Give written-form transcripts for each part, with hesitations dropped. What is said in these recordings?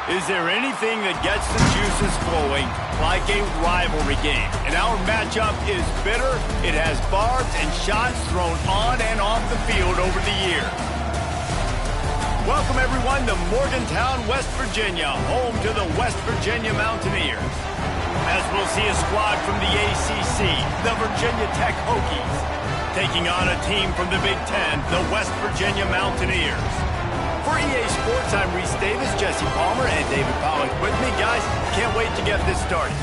Is there anything that gets the juices flowing like a rivalry game? And our matchup is bitter. It has barbs and shots thrown on and off the field over the years. Welcome, everyone, to Morgantown, West Virginia, home to the West Virginia Mountaineers. As we'll see a squad from the ACC, the Virginia Tech Hokies, taking on a team from the Big Ten, the West Virginia Mountaineers. For EA Sports, I'm Reese Davis, Jesse Palmer, and David Pollock with me. Guys, can't wait to get this started.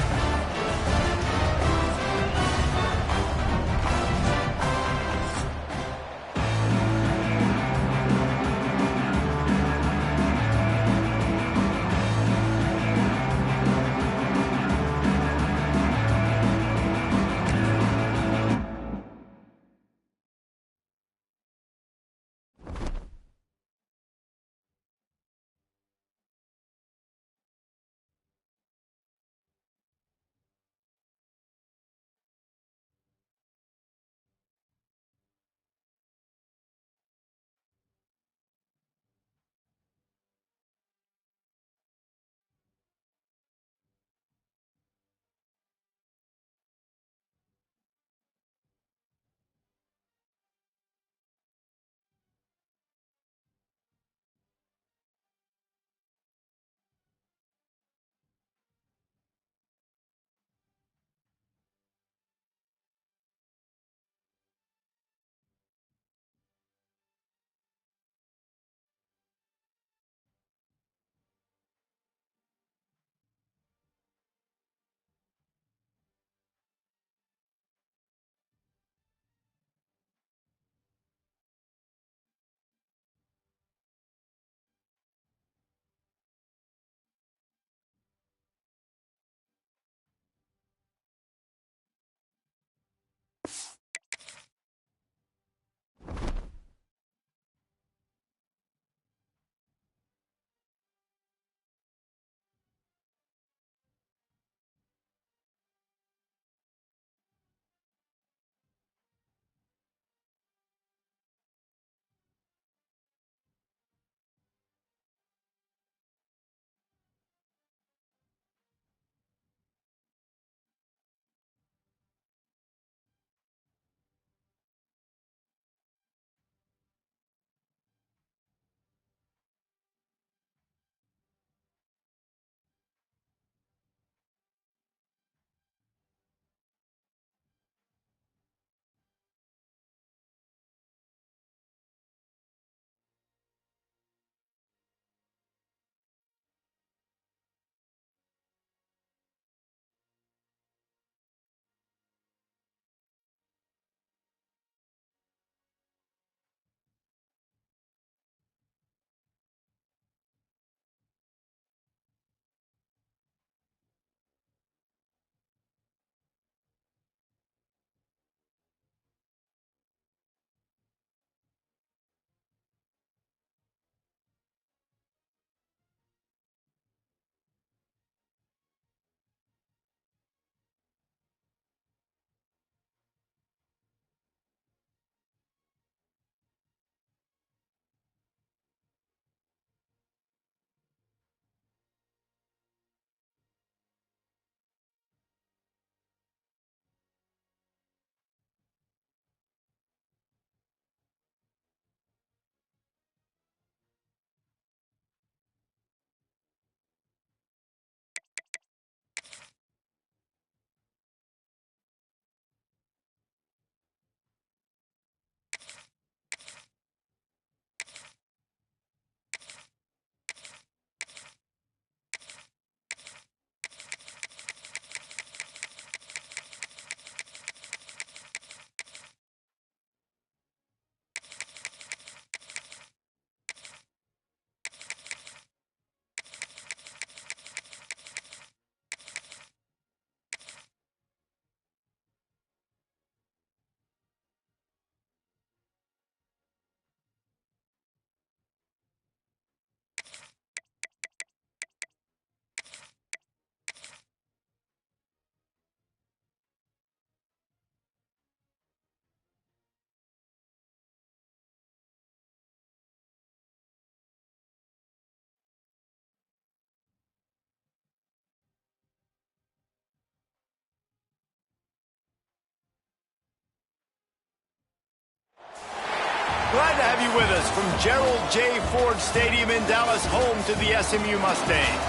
Glad to have you with us from Gerald J. Ford Stadium in Dallas, home to the SMU Mustangs.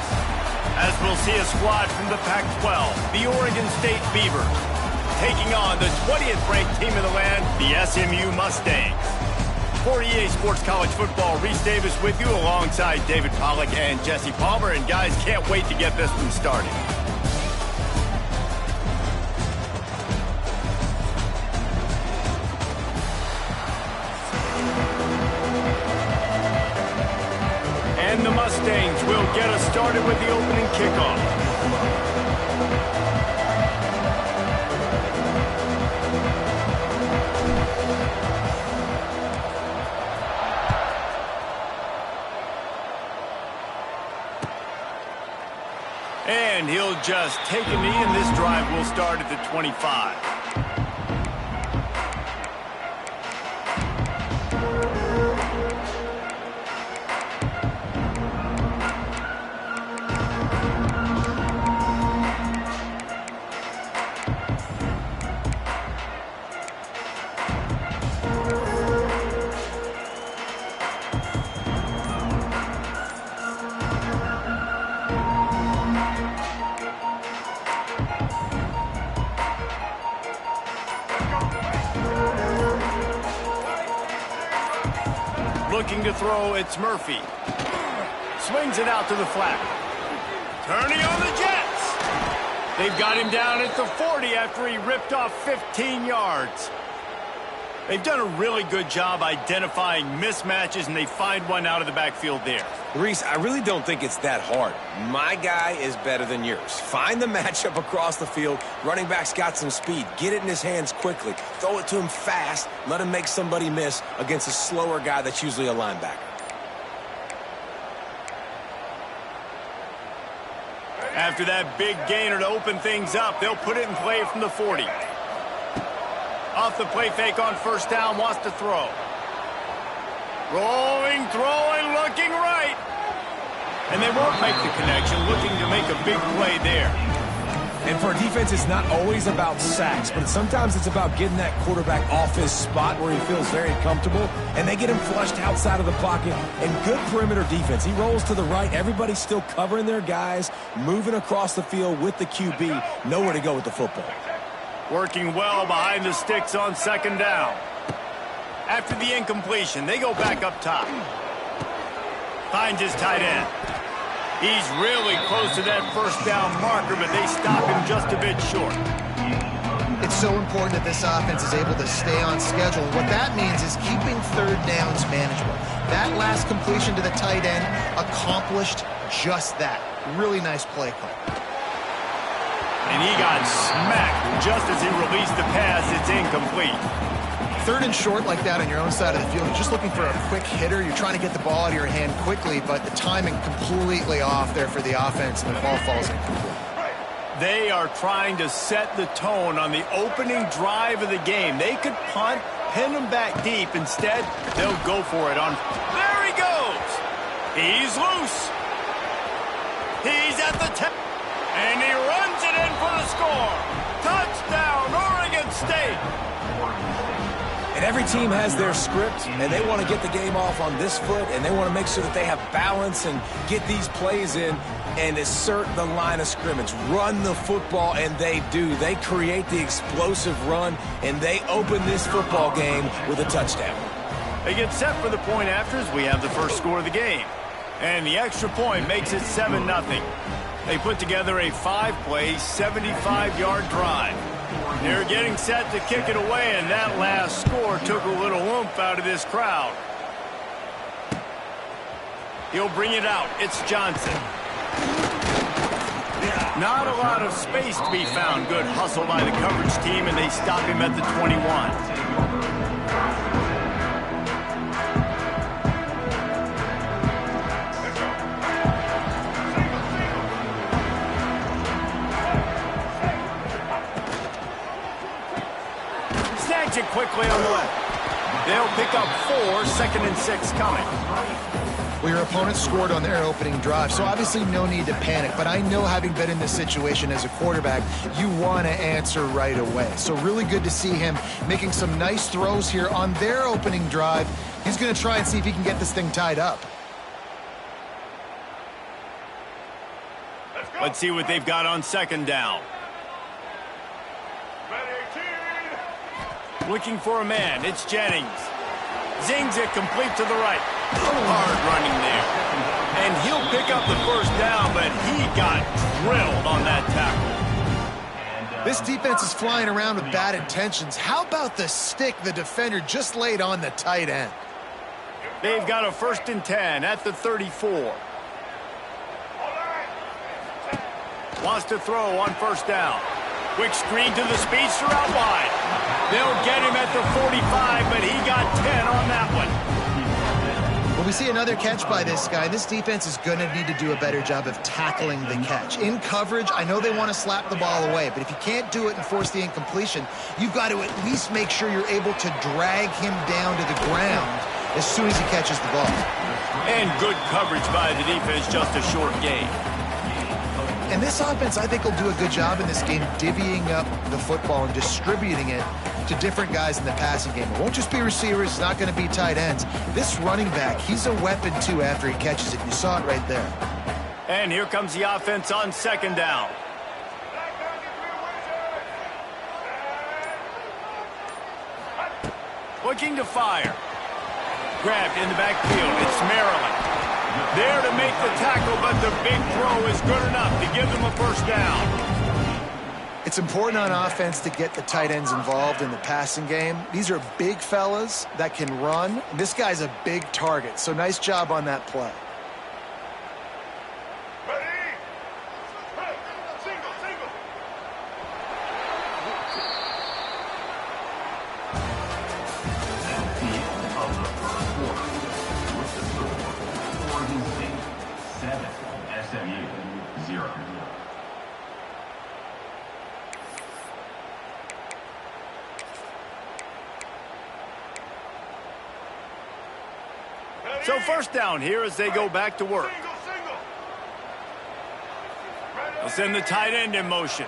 As we'll see a squad from the Pac-12, the Oregon State Beavers, taking on the 20th ranked team in the land, the SMU Mustangs. For EA Sports College Football, Reese Davis with you alongside David Pollack and Jesse Palmer. And guys, can't wait to get this one started. And the Mustangs will get us started with the opening kickoff. And he'll just take a knee, and this drive will start at the 25. Looking to throw, it's Murphy. Swings it out to the flat. Turning on the Jets. They've got him down at the 40 after he ripped off 15 yards. They've done a really good job identifying mismatches, and they find one out of the backfield there. Reese, I really don't think it's that hard. My guy is better than yours. Find the matchup across the field. Running back's got some speed. Get it in his hands quickly. Throw it to him fast. Let him make somebody miss against a slower guy that's usually a linebacker. After that big gainer to open things up, they'll put it in play from the 40. Off the play fake on first down, wants to throw. Rolling, throwing, looking right. And they won't make the connection, looking to make a big play there. And for a defense, it's not always about sacks, but sometimes it's about getting that quarterback off his spot where he feels very comfortable, and they get him flushed outside of the pocket. And good perimeter defense. He rolls to the right. Everybody's still covering their guys, moving across the field with the QB. Nowhere to go with the football. Working well behind the sticks on second down. After the incompletion, they go back up top. Finds his tight end. He's really close to that first down marker, but they stop him just a bit short. It's so important that this offense is able to stay on schedule. What that means is keeping third downs manageable. That last completion to the tight end accomplished just that. Really nice play call. And he got smacked just as he released the pass. It's incomplete. Third and short like that on your own side of the field, you're just looking for a quick hitter. You're trying to get the ball out of your hand quickly, but the timing completely off there for the offense, and the ball falls incomplete. They are trying to set the tone on the opening drive of the game. They could punt, pin them back deep. Instead, they'll go for it on. There he goes. He's loose. He's at the 10. And he runs it in for the score. Touchdown, Oregon State. And every team has their script, and they want to get the game off on this foot, and they want to make sure that they have balance and get these plays in and assert the line of scrimmage. Run the football, and they do. They create the explosive run, and they open this football game with a touchdown. They get set for the point afters. We have the first score of the game. And the extra point makes it 7-0. They put together a 5-play, 75-yard drive. They're getting set to kick it away, and that last score took a little oomph out of this crowd. He'll bring it out. It's Johnson. Not a lot of space to be found. Good hustle by the coverage team, and they stop him at the 21. It quickly on the left. They'll pick up 4, 2nd and 6 coming. Well, your opponent scored on their opening drive, so obviously no need to panic. But I know, having been in this situation as a quarterback, you want to answer right away. So really good to see him making some nice throws here on their opening drive. He's going to try and see if he can get this thing tied up. Let's see what they've got on second down. Looking for a man. It's Jennings. Zings it complete to the right. Hard running there. And he'll pick up the first down, but he got drilled on that tackle. This defense is flying around with bad intentions. How about the stick the defender just laid on the tight end? They've got a 1st and 10 at the 34. Wants to throw on 1st down. Quick screen to the speedster out wide. They'll get him at the 45, but he got 10 on that one. Well, we see another catch by this guy. This defense is going to need to do a better job of tackling the catch. In coverage, I know they want to slap the ball away, but if you can't do it and force the incompletion, you've got to at least make sure you're able to drag him down to the ground as soon as he catches the ball. And good coverage by the defense, just a short gain. And this offense, I think, will do a good job in this game divvying up the football and distributing it to different guys in the passing game. It won't just be receivers. It's not going to be tight ends. This running back, he's a weapon, too, after he catches it. You saw it right there. And here comes the offense on second down. Looking to fire. Grabbed in the backfield. It's Maryland. There to make the tackle, but the big throw is good enough to give them a first down. It's important on offense to get the tight ends involved in the passing game. These are big fellas that can run. This guy's a big target, so nice job on that play. So first down here as they go back to work. They'll send the tight end in motion.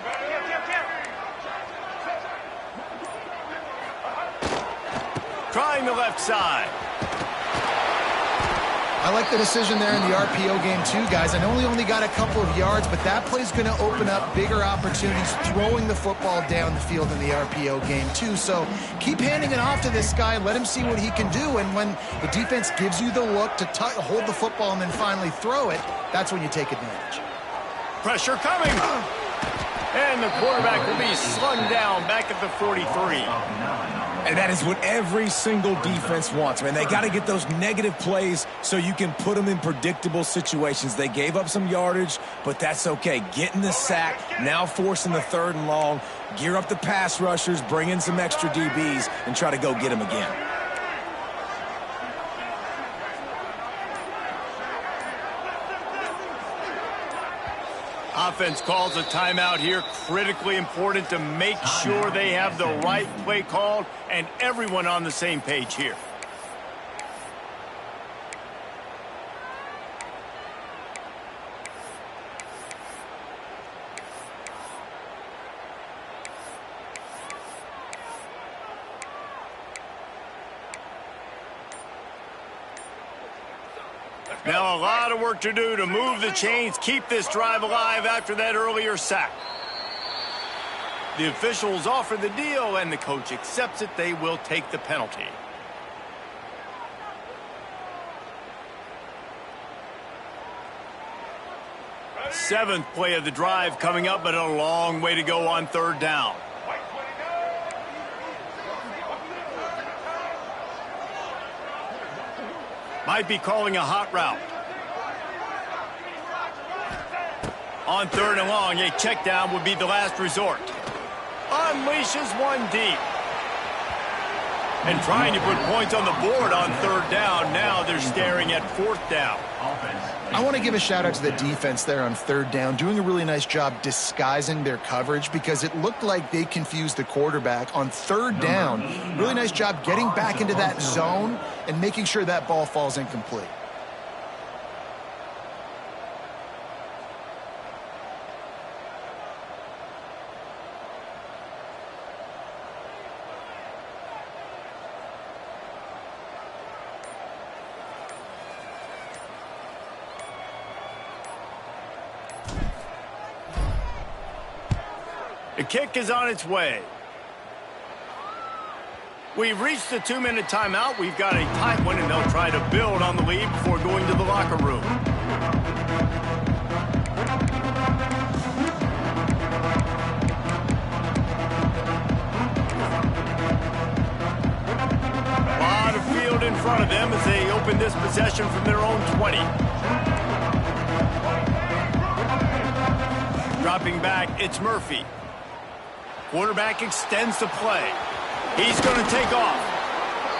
Trying the left side. I like the decision there in the RPO game too, guys. I know he only got a couple of yards, but that play's going to open up bigger opportunities throwing the football down the field in the RPO game too. So keep handing it off to this guy. Let him see what he can do. And when the defense gives you the look to hold the football and then finally throw it, that's when you take advantage. Pressure coming. And the quarterback will be slung down back at the 43. And that is what every single defense wants, man. They got to get those negative plays so you can put them in predictable situations. They gave up some yardage, but that's okay. Getting the sack, now forcing the 3rd and long, gear up the pass rushers, bring in some extra DBs, and try to go get them again. Offense calls a timeout here. Critically important to make sure they have the right play called and everyone on the same page here. Now a lot of work to do to move the chains, keep this drive alive after that earlier sack. The officials offer the deal, and the coach accepts it. They will take the penalty. Seventh play of the drive coming up, but a long way to go on 3rd down. Might be calling a hot route. On 3rd and long, a check down would be the last resort. Unleashes one deep. And trying to put points on the board on 3rd down. Now they're staring at 4th down. I want to give a shout out to the defense there on 3rd down, doing a really nice job disguising their coverage because it looked like they confused the quarterback on 3rd down. Really nice job getting back into that zone and making sure that ball falls incomplete. The kick is on its way. We've reached the 2-minute timeout. We've got a tight one, and they'll try to build on the lead before going to the locker room. A lot of field in front of them as they open this possession from their own 20. Dropping back, it's Murphy. Quarterback extends the play. He's going to take off.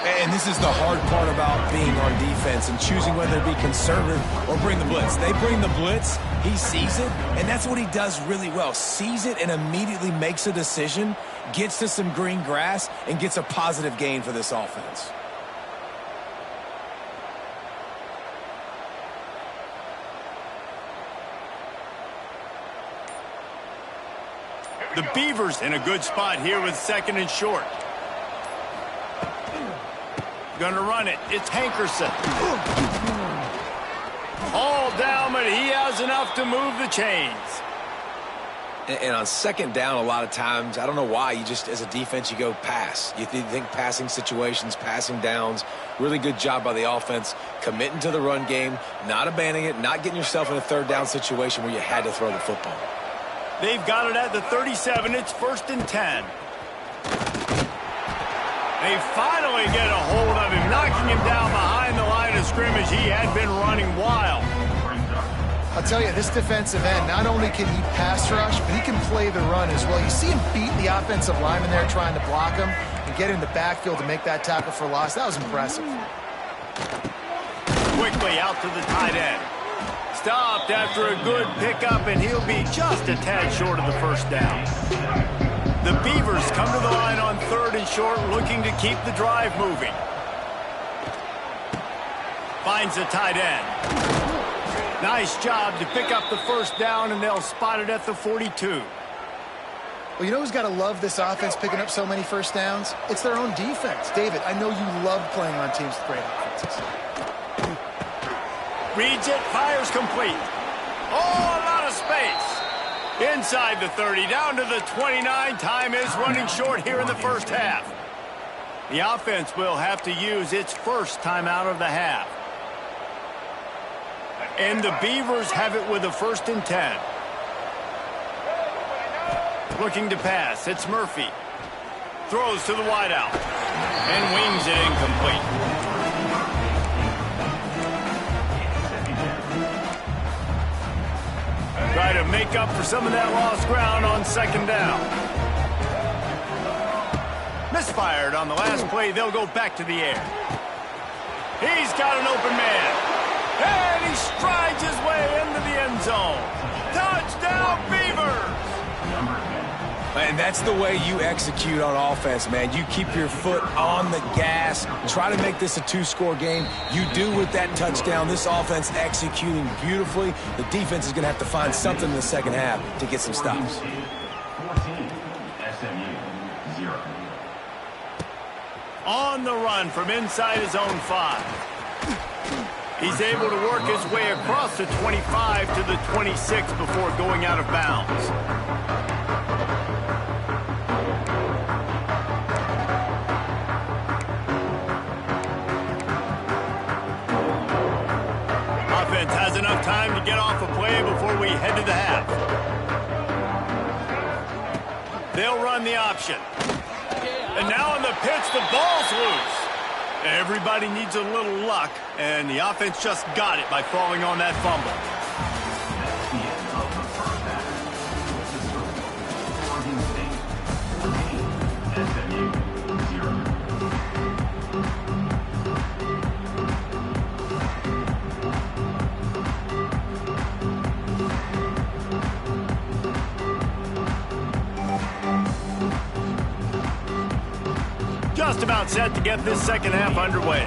And this is the hard part about being on defense and choosing whether to be conservative or bring the blitz. They bring the blitz, he sees it, and that's what he does really well. Sees it and immediately makes a decision, gets to some green grass, and gets a positive gain for this offense. The Beavers in a good spot here with 2nd and short. Gonna run it. It's Hankerson. All down, but he has enough to move the chains. And on 2nd down, a lot of times, I don't know why, you just, as a defense, you go pass. You think passing situations, passing downs. Really good job by the offense, committing to the run game, not abandoning it, not getting yourself in a 3rd down situation where you had to throw the football. They've got it at the 37. It's 1st and 10. They finally get a hold of him, knocking him down behind the line of scrimmage. He had been running wild. I'll tell you, this defensive end, not only can he pass rush, but he can play the run as well. You see him beat the offensive lineman there trying to block him and get in the backfield to make that tackle for loss. That was impressive. Quickly out to the tight end. Stopped after a good pickup, and he'll be just a tad short of the 1st down. The Beavers come to the line on 3rd and short, looking to keep the drive moving. Finds the tight end. Nice job to pick up the 1st down, and they'll spot it at the 42. Well, you know who's got to love this offense picking up so many 1st downs? It's their own defense. David, I know you love playing on teams with great offenses. Reads it, fires complete. Oh, a lot of space. Inside the 30, down to the 29. Time is running short here in the 1st half. The offense will have to use its 1st timeout of the half. And the Beavers have it with a 1st and 10. Looking to pass, it's Murphy. Throws to the wideout. And wings it incomplete. Try to make up for some of that lost ground on 2nd down. Misfired on the last play. They'll go back to the air. He's got an open man. And he strides his way into the end zone. Touchdown, Beavers! And that's the way you execute on offense, man. You keep your foot on the gas. Try to make this a 2-score game. You do with that touchdown. This offense executing beautifully. The defense is going to have to find something in the 2nd half to get some stops. On the run from inside his own 5. He's able to work his way across the 25 to the 26 before going out of bounds. Offense has enough time to get off a play before we head to the half. They'll run the option. And now on the pitch, the ball's loose. Everybody needs a little luck, and the offense just got it by falling on that fumble. Just about set to get this 2nd half underway.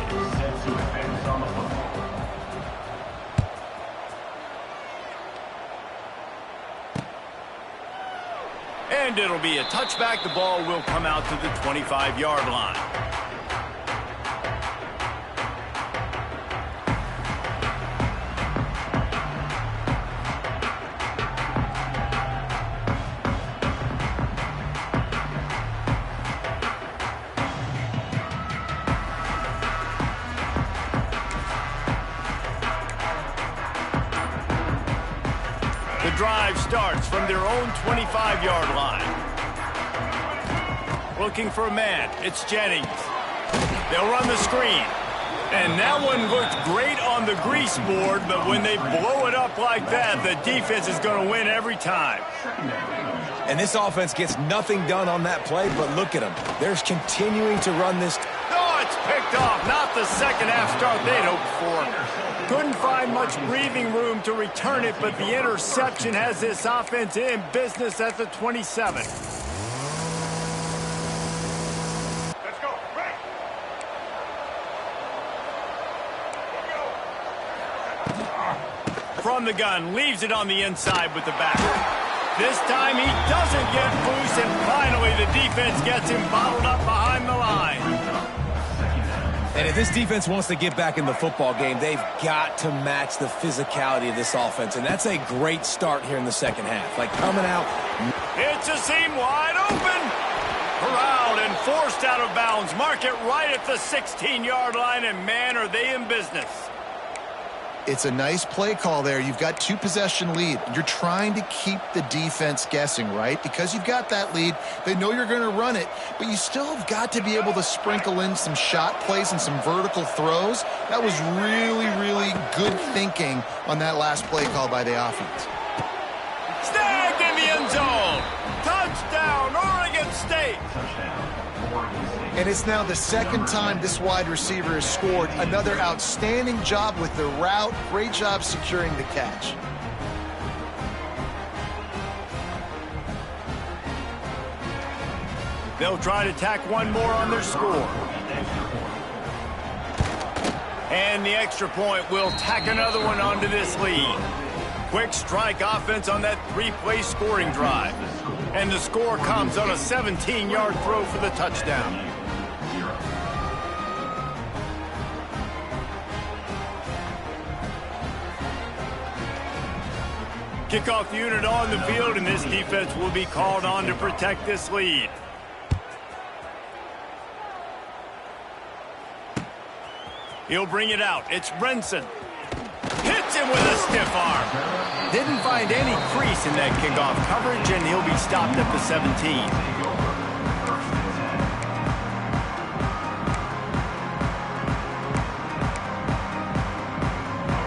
And it'll be a touchback. The ball will come out to the 25-yard line. drive starts from their own 25-yard line. Looking for a man. It's Jennings. They'll run the screen. And that one looked great on the grease board, but when they blow it up like that, the defense is going to win every time. And this offense gets nothing done on that play, but look at them. They're continuing to run this. Oh, it's picked off. Not the second half start they'd hoped for. Couldn't find much breathing room to return it, but the interception has this offense in business at the 27. From the gun, leaves it on the inside with the back. This time he doesn't get loose, and finally the defense gets him bottled up behind the line. And if this defense wants to get back in the football game, they've got to match the physicality of this offense, and that's a great start here in the second half. Like coming out. It's a seam wide open. Corralled and forced out of bounds. Mark it right at the 16-yard line, and man, are they in business. It's a nice play call there. You've got 2-possession lead. You're trying to keep the defense guessing, right? Because you've got that lead. They know you're going to run it, but you still have got to be able to sprinkle in some shot plays and some vertical throws. That was really, really good thinking on that last play call by the offense. Snagged in the end zone. Touchdown, Oregon State. And it's now the second time this wide receiver has scored. Another outstanding job with the route. Great job securing the catch. They'll try to tack one more on their score. And the extra point will tack another one onto this lead. Quick strike offense on that 3-play scoring drive. And the score comes on a 17-yard throw for the touchdown. Kickoff unit on the field, and this defense will be called on to protect this lead. He'll bring it out. It's Brinson. Hits him with a stiff arm. Didn't find any crease in that kickoff coverage, and he'll be stopped at the 17.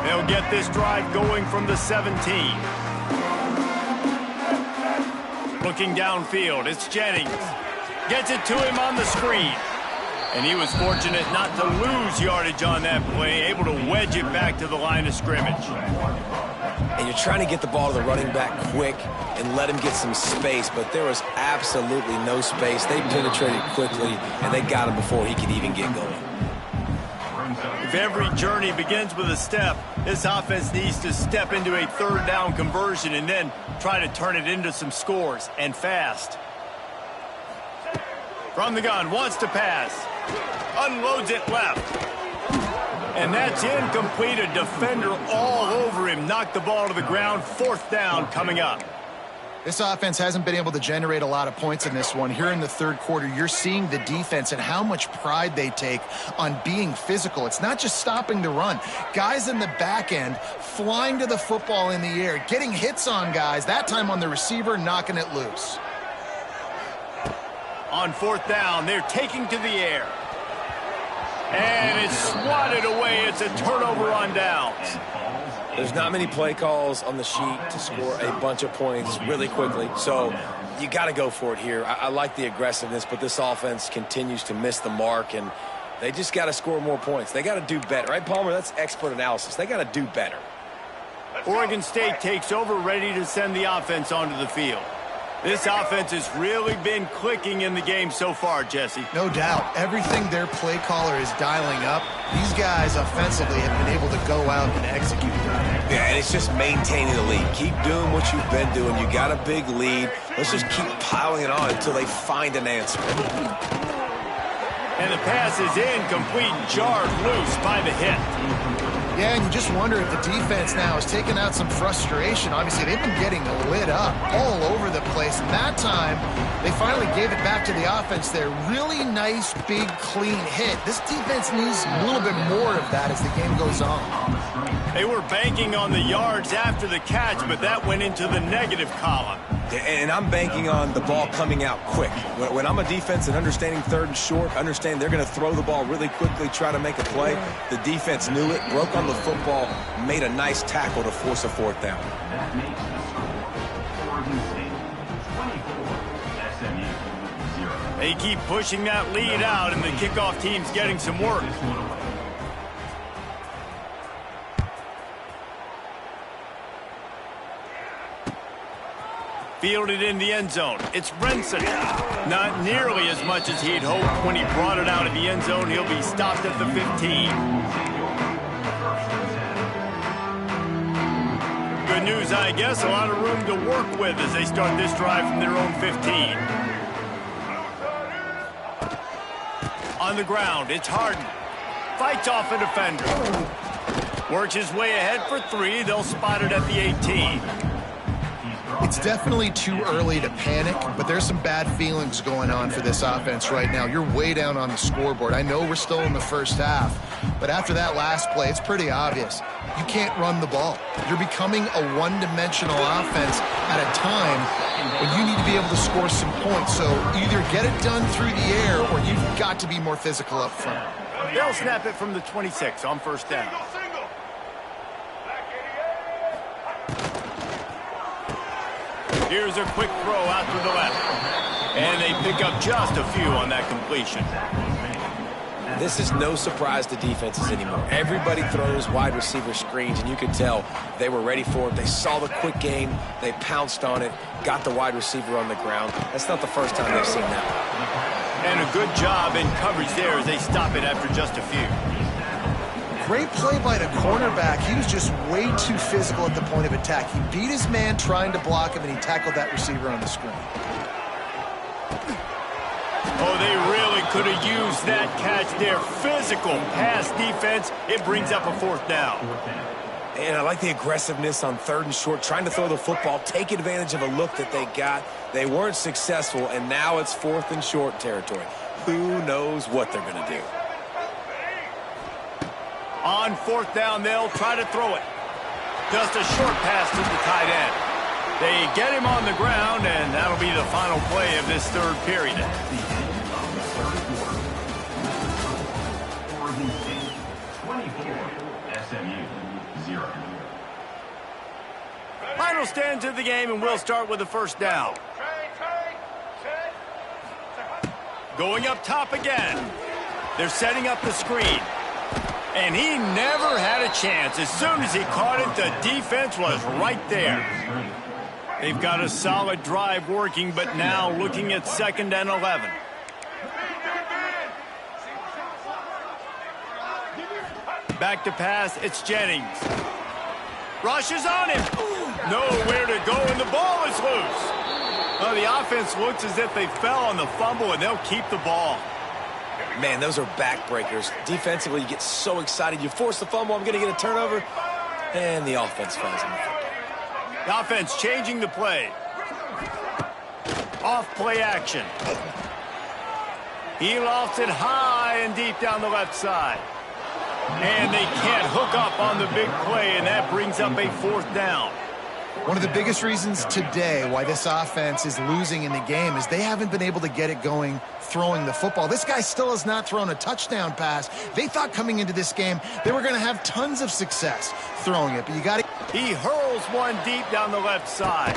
They'll get this drive going from the 17. Looking downfield, it's Jennings. Gets it to him on the screen. And he was fortunate not to lose yardage on that play, able to wedge it back to the line of scrimmage. And you're trying to get the ball to the running back quick and let him get some space, but there was absolutely no space. They penetrated quickly, and they got him before he could even get going. If every journey begins with a step, this offense needs to step into a third down conversion and then try to turn it into some scores, and fast. From the gun, wants to pass. Unloads it left. And that's incomplete. A defender all over him. Knocked the ball to the ground. Fourth down coming up. This offense hasn't been able to generate a lot of points in this one. Here in the third quarter, you're seeing the defense and how much pride they take on being physical. It's not just stopping the run. Guys in the back end flying to the football in the air, getting hits on guys, that time on the receiver, knocking it loose. On fourth down, they're taking to the air. And it's swatted away. It's a turnover on downs. There's not many play calls on the sheet to score a bunch of points really quickly, so you got to go for it here. I like the aggressiveness, but this offense continues to miss the mark, and they just got to score more points. They got to do better. Right, Palmer? That's expert analysis. They got to do better. Oregon State takes over, ready to send the offense onto the field. This offense has really been clicking in the game so far, Jesse. No doubt. Everything their play caller is dialing up, these guys offensively have been able to go out and execute. Yeah, and it's just maintaining the lead. Keep doing what you've been doing. You got a big lead. Let's just keep piling it on until they find an answer. And the pass is incomplete, jarred loose by the hit. Yeah, and you just wonder if the defense now has taken out some frustration. Obviously, they've been getting lit up all over the place. And that time, they finally gave it back to the offense there. Really nice, big, clean hit. This defense needs a little bit more of that as the game goes on. They were banking on the yards after the catch, but that went into the negative column. And I'm banking on the ball coming out quick. When I'm a defense and understanding third and short, understand they're going to throw the ball really quickly, try to make a play. The defense knew it, broke on the football, made a nice tackle to force a fourth down. They keep pushing that lead out, and the kickoff team's getting some work. Fielded in the end zone. It's Brinson. Not nearly as much as he'd hoped. When he brought it out of the end zone, he'll be stopped at the 15. Good news, I guess. A lot of room to work with as they start this drive from their own 15. On the ground, it's Harden. Fights off a defender. Works his way ahead for 3. They'll spot it at the 18. It's definitely too early to panic, but there's some bad feelings going on for this offense right now. You're way down on the scoreboard. I know we're still in the first half, but after that last play, it's pretty obvious. You can't run the ball. You're becoming a one-dimensional offense at a time when you need to be able to score some points. So either get it done through the air or you've got to be more physical up front. They'll snap it from the 26 on first down. Here's a quick throw out to the left. And they pick up just a few on that completion. This is no surprise to defenses anymore. Everybody throws wide receiver screens, and you can tell they were ready for it. They saw the quick game. They pounced on it, got the wide receiver on the ground. That's not the first time they've seen that. And a good job in coverage there as they stop it after just a few. Great play by the cornerback. He was just way too physical at the point of attack. He beat his man trying to block him, and he tackled that receiver on the screen. Oh, they really could have used that catch there. Physical pass defense. It brings up a fourth down. And I like the aggressiveness on third and short, trying to throw the football, take advantage of a look that they got. They weren't successful, and now it's fourth and short territory. Who knows what they're going to do? On fourth down, they'll try to throw it. Just a short pass to the tight end. They get him on the ground, and that'll be the final play of this third period. Final stand of the game, and we'll start with the first down. Going up top again. They're setting up the screen. And he never had a chance. As soon as he caught it, the defense was right there. They've got a solid drive working, but now looking at 2nd and 11. Back to pass, it's Jennings. Rushes on him. Nowhere to go, and the ball is loose. Well, the offense looks as if they fell on the fumble, and they'll keep the ball. Man, those are backbreakers. Defensively, you get so excited. You force the fumble, I'm going to get a turnover, and the offense falls on the football. The offense changing the play. Off play action. He lofts it high and deep down the left side. And they can't hook up on the big play, and that brings up a fourth down. One of the biggest reasons today why this offense is losing in the game is they haven't been able to get it going throwing the football. This guy still has not thrown a touchdown pass. They thought coming into this game they were going to have tons of success throwing it, but you got to... He hurls one deep down the left side.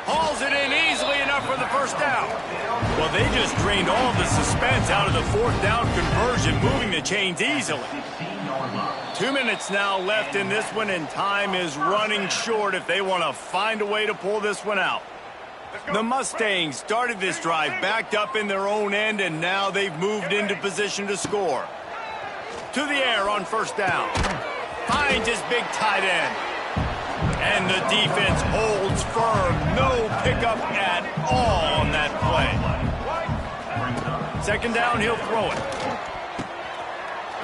Hauls it in easily enough for the first down. Well, they just drained all the suspense out of the fourth down conversion, moving the chains easily. 2 minutes now left in this one, and time is running short if they want to find a way to pull this one out. The Mustangs started this drive backed up in their own end, and now they've moved into position to score. To the air on first down. Finds his big tight end. And the defense holds firm. No pickup at all on that play. 2nd down, he'll throw it.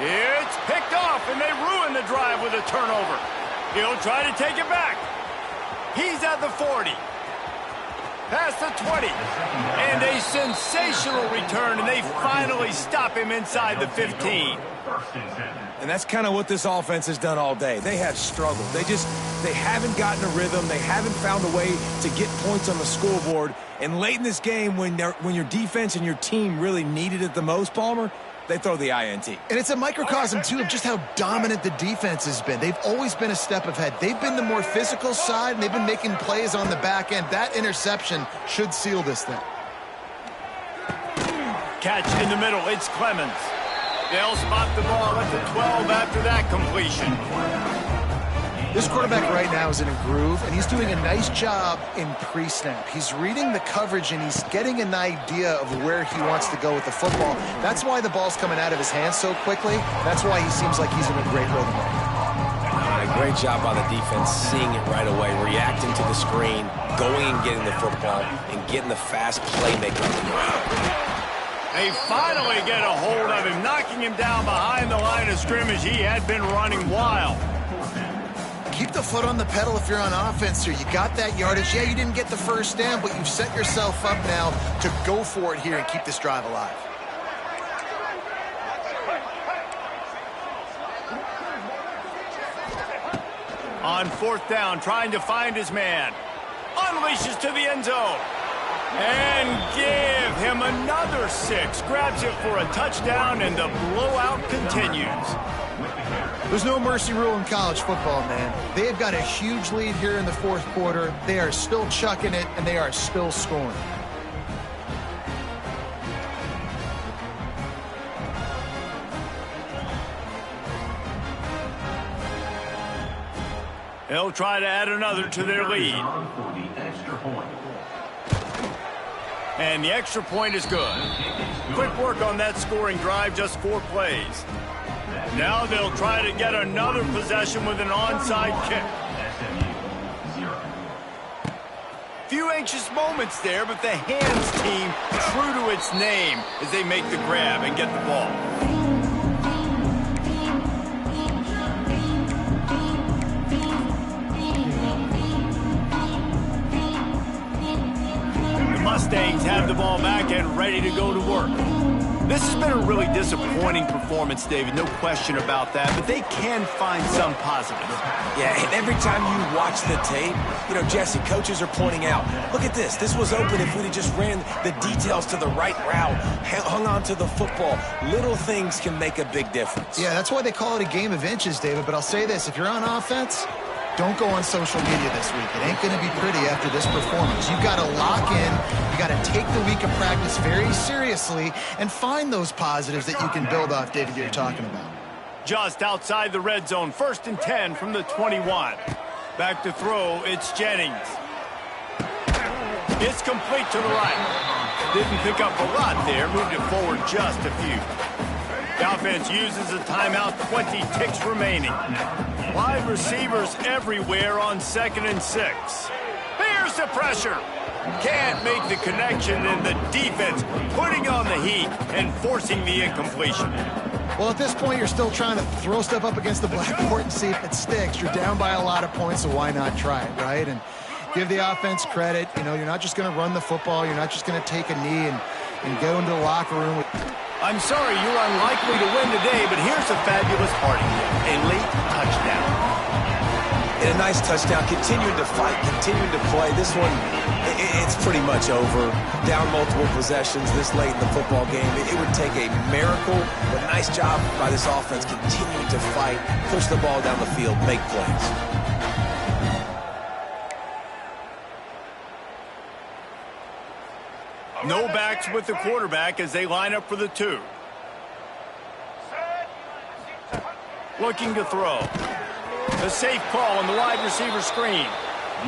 It's picked off, and they ruin the drive with a turnover. He'll try to take it back. He's at the 40. past the 20. And a sensational return, and they finally stop him inside the 15. And that's kind of what this offense has done all day. They have struggled. They haven't gotten a rhythm. They haven't found a way to get points on the scoreboard. And late in this game, when your defense and your team really needed it the most, Palmer, they throw the INT. And it's a microcosm, too, of just how dominant the defense has been. They've always been a step ahead. They've been the more physical side, and they've been making plays on the back end. That interception should seal this thing. Catch in the middle. It's Clemens. They'll spot the ball at the 12 after that completion. This quarterback right now is in a groove, and he's doing a nice job in pre-snap. He's reading the coverage, and he's getting an idea of where he wants to go with the football. That's why the ball's coming out of his hands so quickly. That's why he seems like he's in a great rhythm. Great job by the defense, seeing it right away, reacting to the screen, going and getting the football, and getting the fast playmaker on the ground. They finally get a hold of him, knocking him down behind the line of scrimmage. He had been running wild. Keep the foot on the pedal if you're on offense here. You got that yardage. Yeah, you didn't get the first down, but you've set yourself up now to go for it here and keep this drive alive. On fourth down, trying to find his man. Unleashes to the end zone. And give him another 6. Grabs it for a touchdown, and the blowout continues. There's no mercy rule in college football, man. They have got a huge lead here in the fourth quarter. They are still chucking it, and they are still scoring. They'll try to add another to their lead. And the extra point is good. Quick work on that scoring drive, just 4 plays. Now they'll try to get another possession with an onside kick. Few anxious moments there, but the hands team true to its name as they make the grab and get the ball. Mustangs have the ball back and ready to go to work. This has been a really disappointing performance, David, no question about that, but they can find some positives. Yeah, and every time you watch the tape, Jesse, coaches are pointing out, look at this. This was open if we'd have just ran the details to the right route, hung on to the football. Little things can make a big difference. Yeah, that's why they call it a game of inches, David, but I'll say this. If you're on offense, don't go on social media this week. It ain't going to be pretty after this performance. You've got to lock in. You got to take the week of practice very seriously and find those positives that you can build off, David, that you're talking about. Just outside the red zone, 1st and 10 from the 21. Back to throw, it's Jennings. It's complete to the right. Didn't pick up a lot there, moved it forward just a few. The offense uses a timeout, 20 ticks remaining. Wide receivers everywhere on 2nd and 6. Here's the pressure. Can't make the connection, and the defense putting on the heat and forcing the incompletion. Well, at this point, you're still trying to throw stuff up against the blackboard and see if it sticks. You're down by a lot of points, so why not try it, right? And give the offense credit. You're not just going to run the football. You're not just going to take a knee and go into the locker room. I'm sorry you're unlikely to win today, but here's a fabulous party. A late touchdown. And a nice touchdown. Continuing to fight, continuing to play. This one, it's pretty much over. Down multiple possessions this late in the football game. It would take a miracle, but nice job by this offense continuing to fight, push the ball down the field, make plays. No backs with the quarterback as they line up for the 2. Looking to throw. A safe call on the wide receiver screen.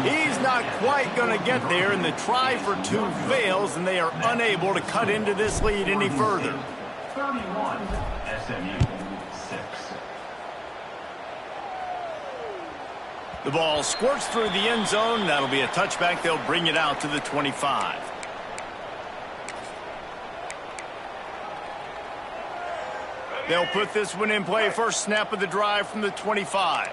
He's not quite going to get there, and the try for 2 fails, and they are unable to cut into this lead any further. 31, SMU 6. The ball squirts through the end zone. That'll be a touchback. They'll bring it out to the 25. They'll put this one in play. First snap of the drive from the 25.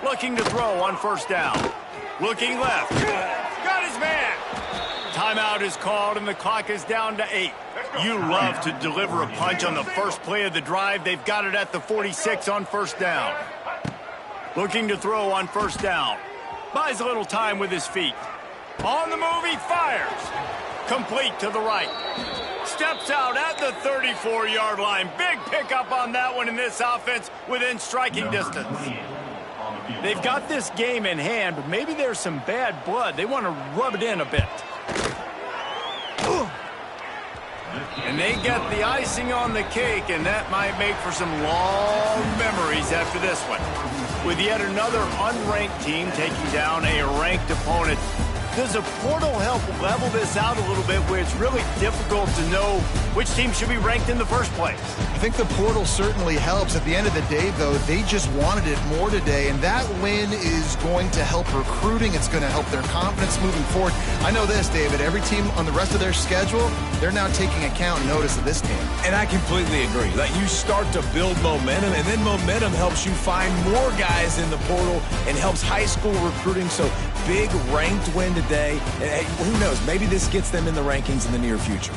Looking to throw on 1st down. Looking left. Got his man. Timeout is called, and the clock is down to 8. You love to deliver a punch on the first play of the drive. They've got it at the 46 on first down. Looking to throw on first down. Buys a little time with his feet. On the move, he fires. Complete to the right. Steps out at the 34-yard line. Big pickup on that one in this offense within striking distance. They've got this game in hand, but maybe there's some bad blood. They want to rub it in a bit. And they get the icing on the cake, and that might make for some long memories after this one. With yet another unranked team taking down a ranked opponent, does a portal help level this out a little bit where it's really difficult to know which team should be ranked in the first place? I think the portal certainly helps. At the end of the day, though, they just wanted it more today, and that win is going to help recruiting. It's going to help their confidence moving forward. I know this, David. Every team on the rest of their schedule, they're now taking account and notice of this game. And I completely agree. Like, you start to build momentum, and then momentum helps you find more guys in the portal and helps high school recruiting. So big ranked win today. And who knows, maybe this gets them in the rankings in the near future.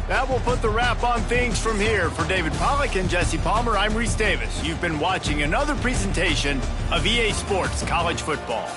That will put the wrap on things from here. For David Pollack and Jesse Palmer, I'm Reese Davis. You've been watching another presentation of EA Sports College Football.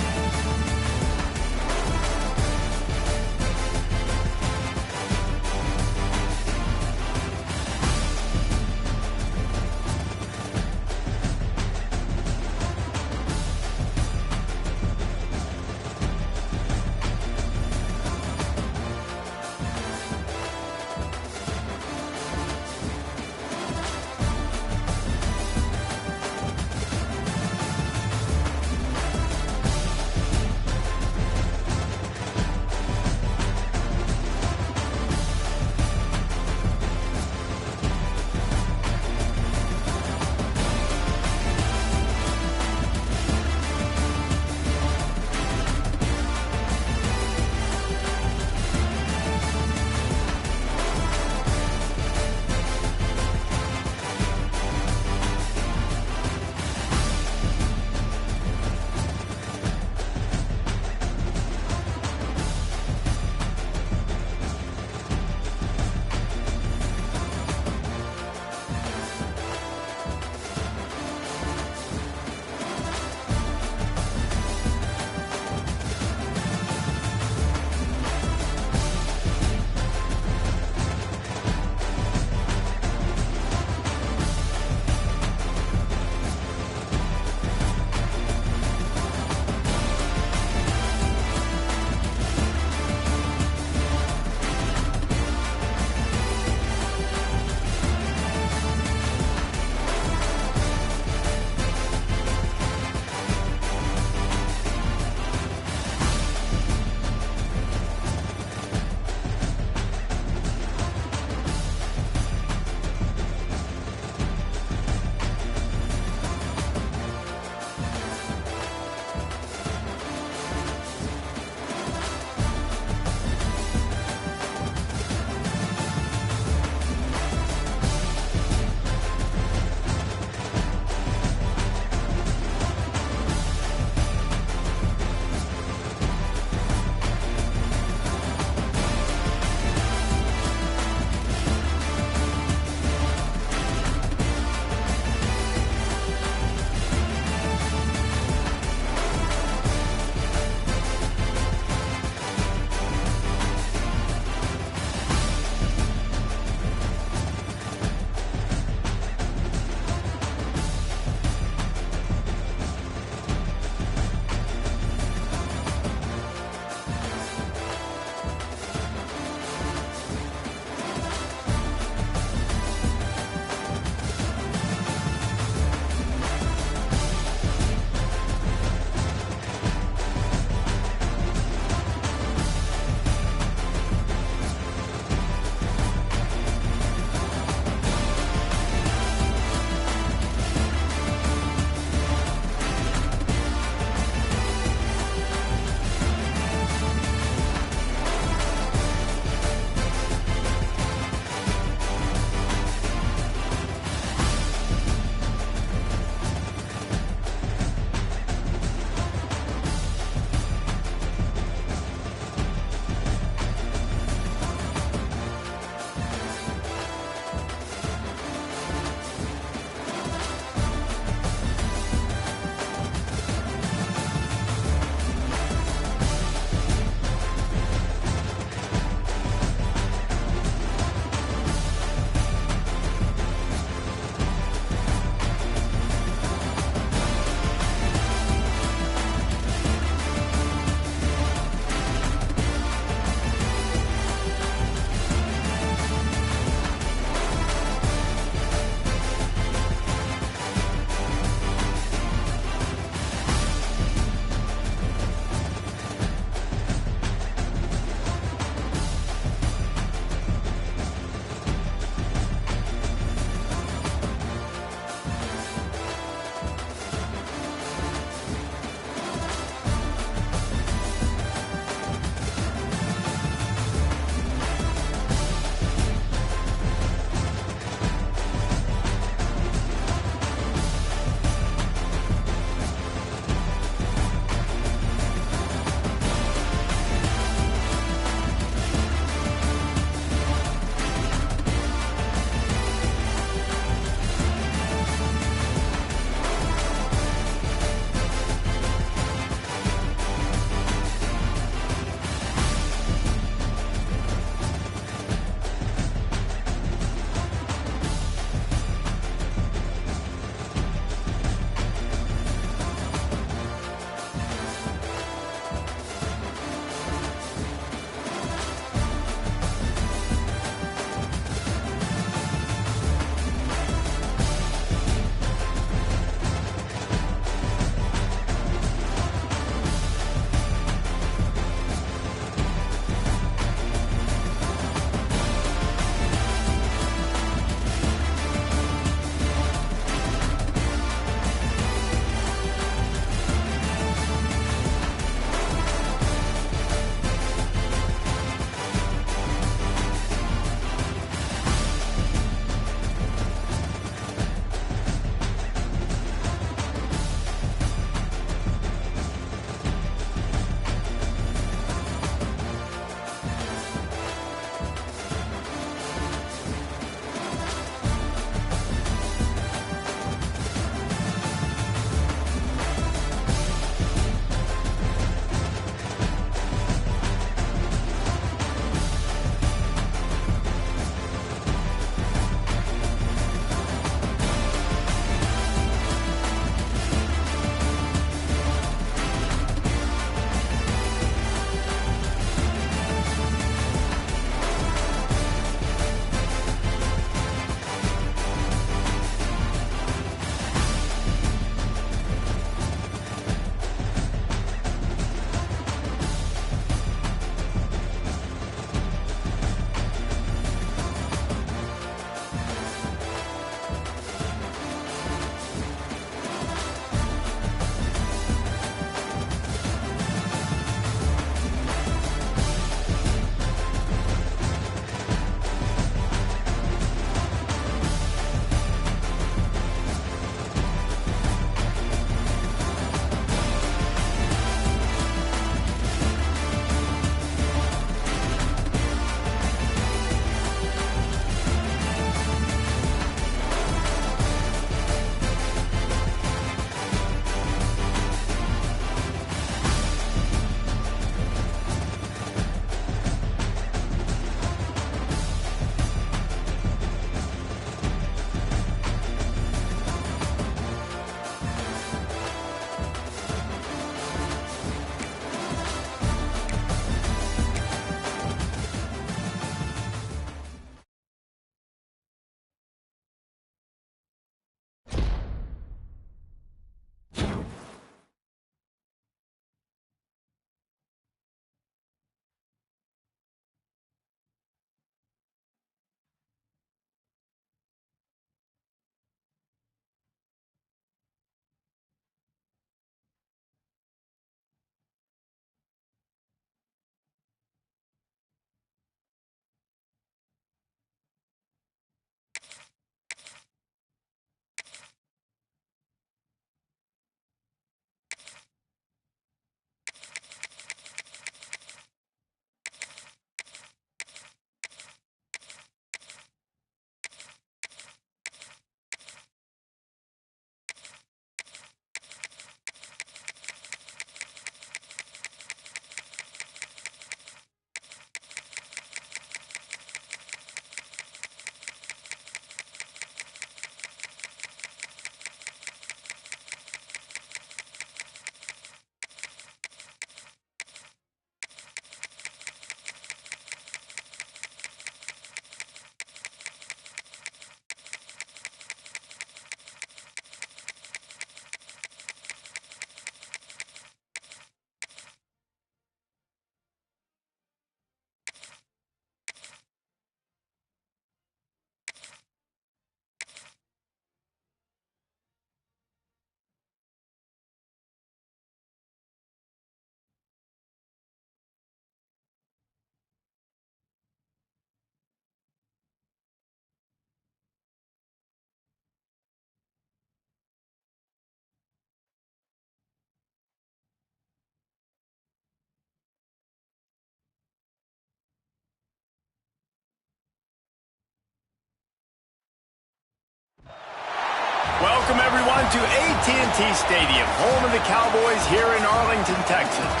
to AT&T Stadium, home of the Cowboys here in Arlington, Texas,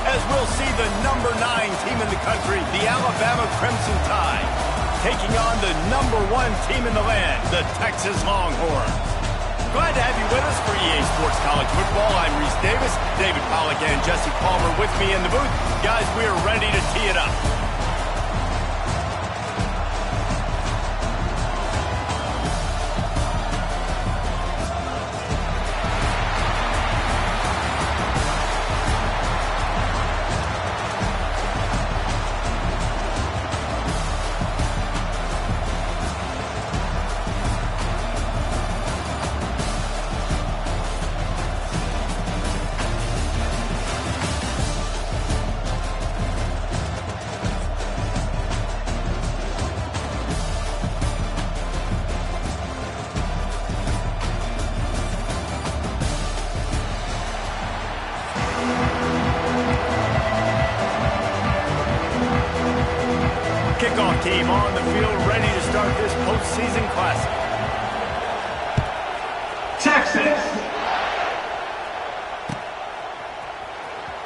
as we'll see the number 9 team in the country, the Alabama Crimson Tide, taking on the number 1 team in the land, the Texas Longhorns. Glad to have you with us for EA Sports College Football. I'm Reese Davis, David Pollack and Jesse Palmer with me in the booth. Guys, we are ready to tee it up. Kickoff team on the field, ready to start this postseason classic. Texas.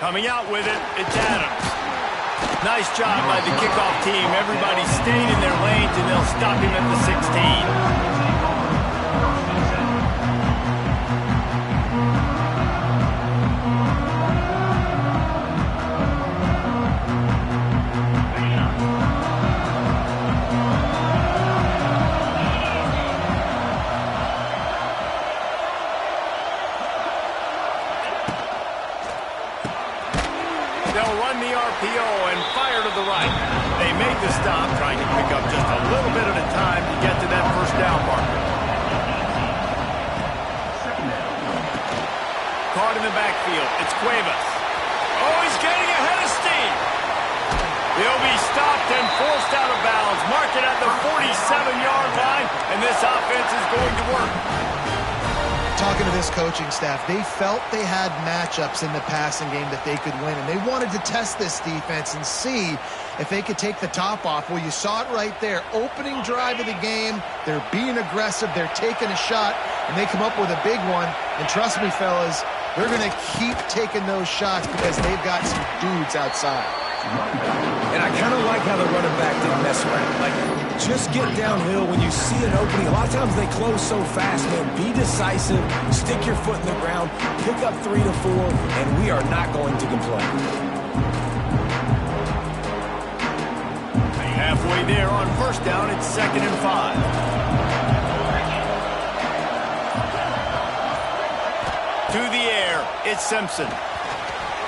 Coming out with it, it's Adams. Nice job by the kickoff team. Everybody stayed in their lanes, and they'll stop him at the 16. They'll run the RPO and fire to the right. They made the stop, trying to pick up just a little bit at a time to get to that first down marker. Caught in the backfield. It's Cuevas. Oh, he's getting ahead of steam. He'll be stopped and forced out of bounds. Mark it at the 47-yard line, and this offense is going to work. Talking to this coaching staff, they felt they had matchups in the passing game that they could win, and they wanted to test this defense and see if they could take the top off. Well, you saw it right there. Opening drive of the game, they're being aggressive, they're taking a shot, and they come up with a big one. And trust me, fellas, they're going to keep taking those shots because they've got some dudes outside. And I kind of like how the running back didn't mess around. Like, just get downhill when you see an opening. A lot of times they close so fast, man. Be decisive, stick your foot in the ground, pick up 3 to 4, and we are not going to complain. Halfway there on first down, it's 2nd and 5. To the air, it's Simpson.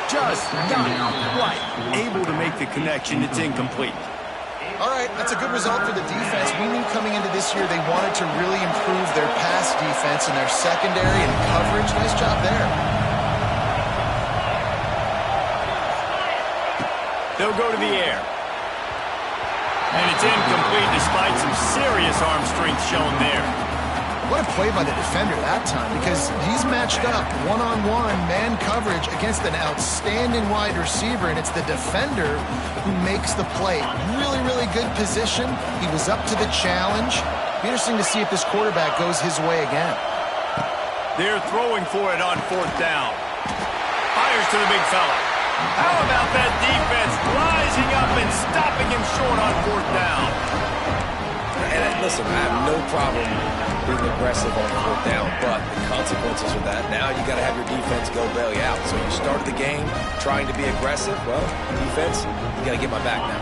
Just not quite able to make the connection. It's incomplete. All right, that's a good result for the defense. We knew coming into this year they wanted to really improve their pass defense and their secondary and coverage. Nice job there. They'll go to the air. And it's incomplete despite some serious arm strength shown there. What a play by the defender that time, because he's matched up one-on-one man coverage against an outstanding wide receiver, and it's the defender who makes the play. Really, really good position. He was up to the challenge. Be interesting to see if this quarterback goes his way again. They're throwing for it on 4th down. Fires to the big fella. How about that defense rising up and stopping him short on 4th down? And listen, I have no problem being aggressive on 4th down, but the consequences of that, now you got to have your defense go bail you out. So you started the game trying to be aggressive. Well, defense, you got to get my back now.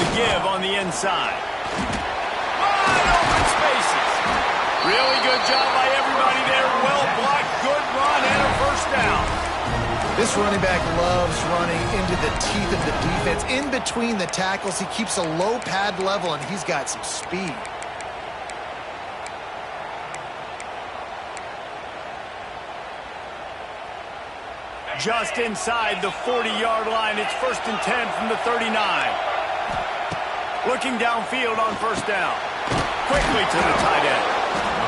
The give on the inside. Wide open spaces. Really good job by everybody there. Well blocked, good run, and a first down. This running back loves running into the teeth of the defense. In between the tackles, he keeps a low pad level, and he's got some speed. Just inside the 40-yard line. It's 1st and 10 from the 39. Looking downfield on first down. Quickly to the tight end.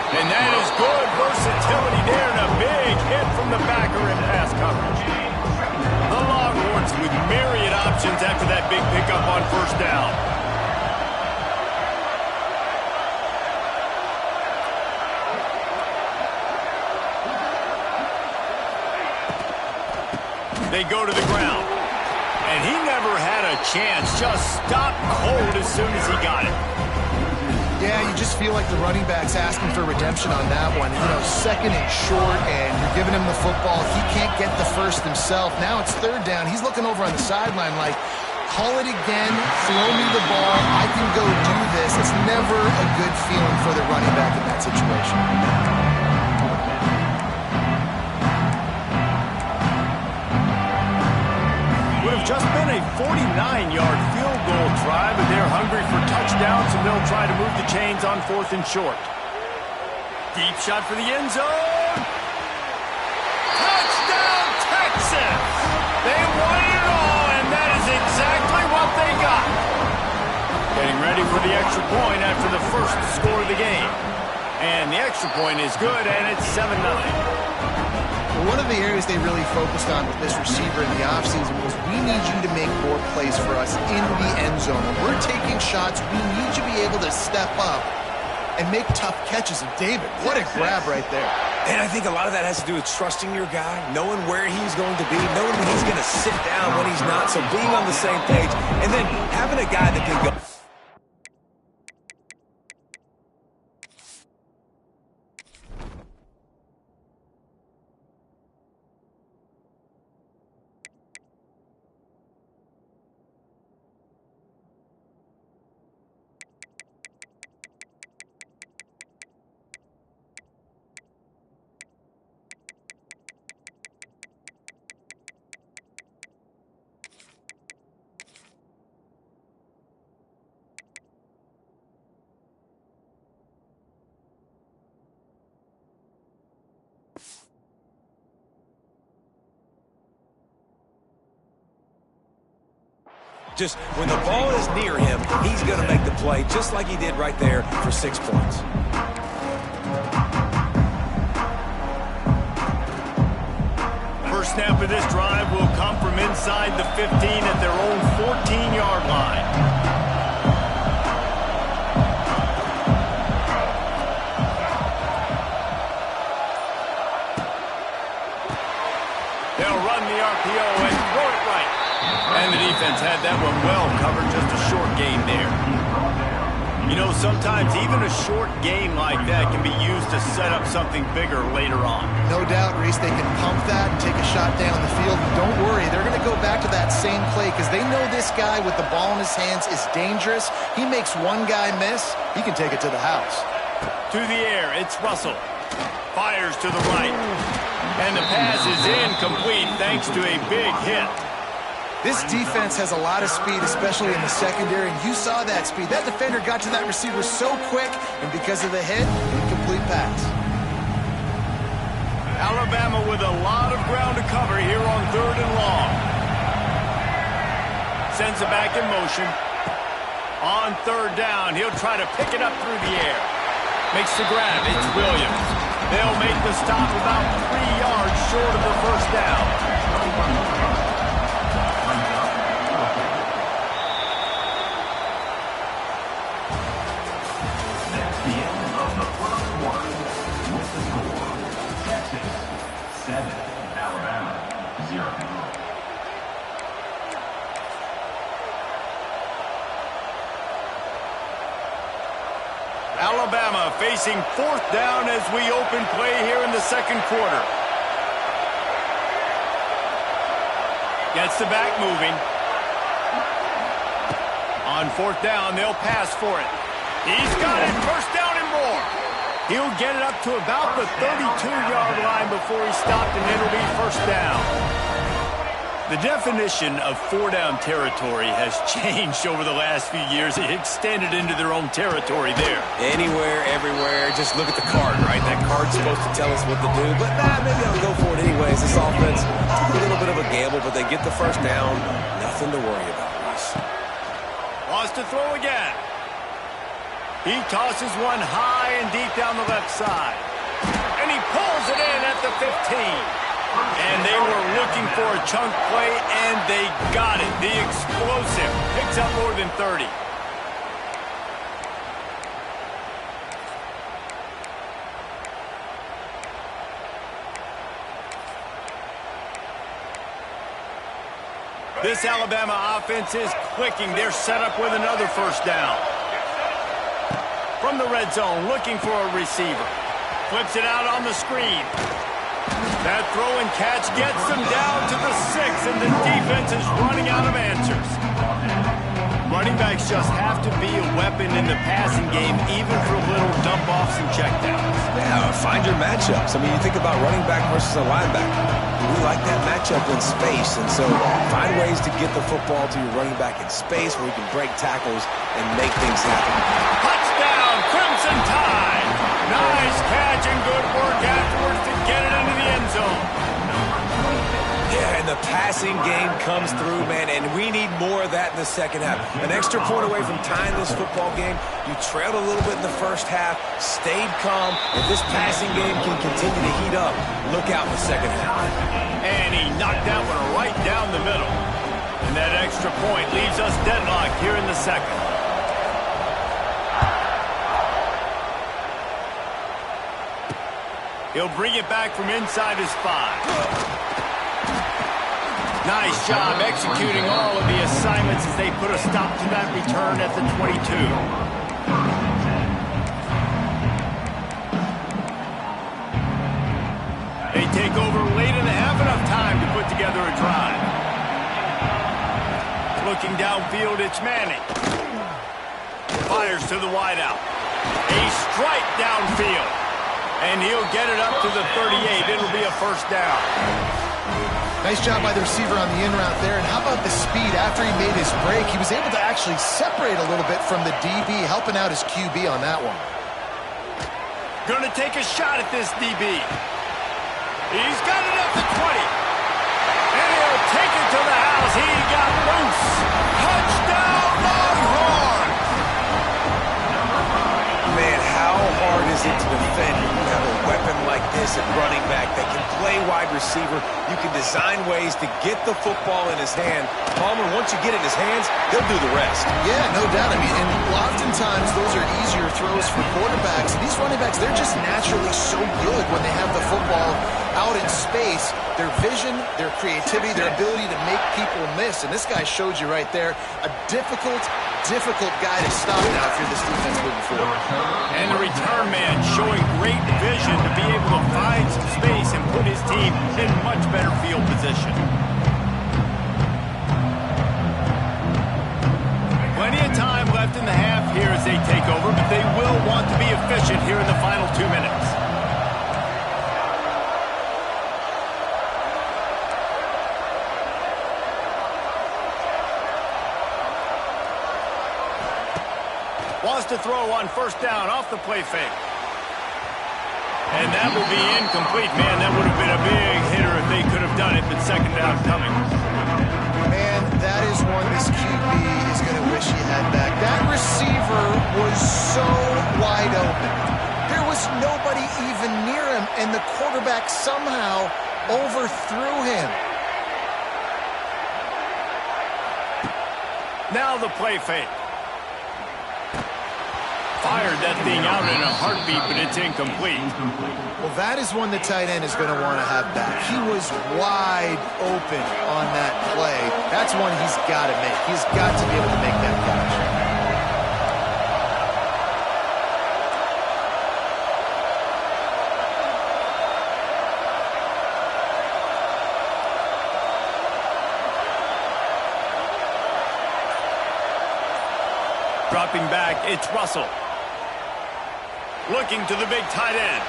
And that is good versatility there, and a big hit from the backer in pass coverage. The Longhorns with myriad options after that big pickup on first down. They go to the ground. And he never had a chance. Just stopped cold as soon as he got it. Yeah, you just feel like the running back's asking for redemption on that one. You know, second and short, and you're giving him the football. He can't get the first himself. Now it's third down. He's looking over on the sideline like, call it again, throw me the ball, I can go do this. It's never a good feeling for the running back in that situation. Would have just been a 49-yard field goal try, but they're hungry for touchdowns, and they'll try to move the chains on 4th and short. Deep shot for the end zone. Touchdown, Texas! They won it all, and that is exactly what they got. Getting ready for the extra point after the first score of the game. And the extra point is good, and it's 7-0. One of the areas they really focused on with this receiver in the offseason was we need you to make more plays for us in the end zone. When we're taking shots, we need you to be able to step up and make tough catches. And David, what a grab right there. And I think a lot of that has to do with trusting your guy, knowing where he's going to be, knowing when he's going to sit down, when he's not, so being on the same page, and then having a guy that can go. Just when the ball is near him, he's going to make the play just like he did right there for 6 points. First snap of this drive will come from inside the 15 at their own 14-yard line. They'll run the RPO and throw it right. And the defense had that one well covered, just a short game there. You know, sometimes even a short game like that can be used to set up something bigger later on. No doubt, Reese, they can pump that and take a shot down the field. And don't worry, they're going to go back to that same play because they know this guy with the ball in his hands is dangerous. He makes one guy miss, he can take it to the house. To the air, it's Russell. Fires to the right. And the pass is incomplete thanks to a big hit. This defense has a lot of speed, especially in the secondary, and you saw that speed. That defender got to that receiver so quick, and because of the hit, incomplete pass. Alabama with a lot of ground to cover here on 3rd and long. Sends it back in motion. On 3rd down, he'll try to pick it up through the air. Makes the grab. It's Williams. They'll make the stop about 3 yards short of the first down. Alabama facing 4th down as we open play here in the second quarter. Gets the back moving. On 4th down, they'll pass for it. He's got it. First down and more. He'll get it up to about the 32-yard line before he stopped, and it'll be first down. The definition of 4-down territory has changed over the last few years. It extended into their own territory there. Anywhere, everywhere, just look at the card, right? That card's supposed to tell us what to do, but maybe I'll go for it anyways. This offense, a little bit of a gamble, but they get the first down. Nothing to worry about, Russ. Wants to throw again. He tosses one high and deep down the left side. And he pulls it in at the 15. And they were looking for a chunk play, and they got it. The explosive picks up more than 30. This Alabama offense is clicking. They're set up with another first down. From the red zone, looking for a receiver. Flips it out on the screen. That throw and catch gets them down to the 6, and the defense is running out of answers. Running backs just have to be a weapon in the passing game, even for little dump-offs and checkdowns. Yeah, find your matchups. I mean, you think about running back versus a linebacker. We like that matchup in space, and so find ways to get the football to your running back in space where you can break tackles and make things happen. Touchdown, Crimson Tide! Nice catch and good work afterwards to get it into the end zone. Yeah, and the passing game comes through, man, and we need more of that in the second half. An extra point away from tying this football game. You trailed a little bit in the first half, stayed calm. If this passing game can continue to heat up, look out in the second half. And he knocked that one right down the middle. And that extra point leaves us deadlocked here in the second. He'll bring it back from inside his 5. Nice job executing all of the assignments as they put a stop to that return at the 22. They take over late and have enough time to put together a drive. Looking downfield, it's Manning. Fires to the wideout. A strike downfield. And he'll get it up to the 38. It'll be a first down. Nice job by the receiver on the in route there. And how about the speed after he made his break? He was able to actually separate a little bit from the DB, helping out his QB on that one. Gonna take a shot at this DB. He's got it at the 20. And he'll take it to the house. He got loose. Touchdown, Longhorn! Man, how hard is it to defend when you have a weapon like this at running back that can play wide receiver? You can design ways to get the football in his hand. Palmer, once you get it in his hands, he'll do the rest. Yeah, no doubt. I mean, and oftentimes those are easier throws for quarterbacks. These running backs, they're just naturally so good when they have the football out in space. Their vision, their creativity, their ability to make people miss. And this guy showed you right there, a difficult guy to stop now if you're this defense moving forward. And the return man showing great vision to be able to find some space and put his team in much better field position. Plenty of time left in the half here as they take over, but they will want to be efficient here in the final 2 minutes. Wants to throw on first down off the play fake. And that will be incomplete. Man, that would have been a big hitter if they could have done it, but second down coming. Man, that is one this QB is going to wish he had back. That receiver was so wide open. There was nobody even near him, and the quarterback somehow overthrew him. Now the play fake. Fired that thing out in a heartbeat, but it's incomplete. Well, that is one the tight end is going to want to have back. He was wide open on that play. That's one he's got to make. He's got to be able to make that catch. Dropping back, it's Russell. Looking to the big tight end.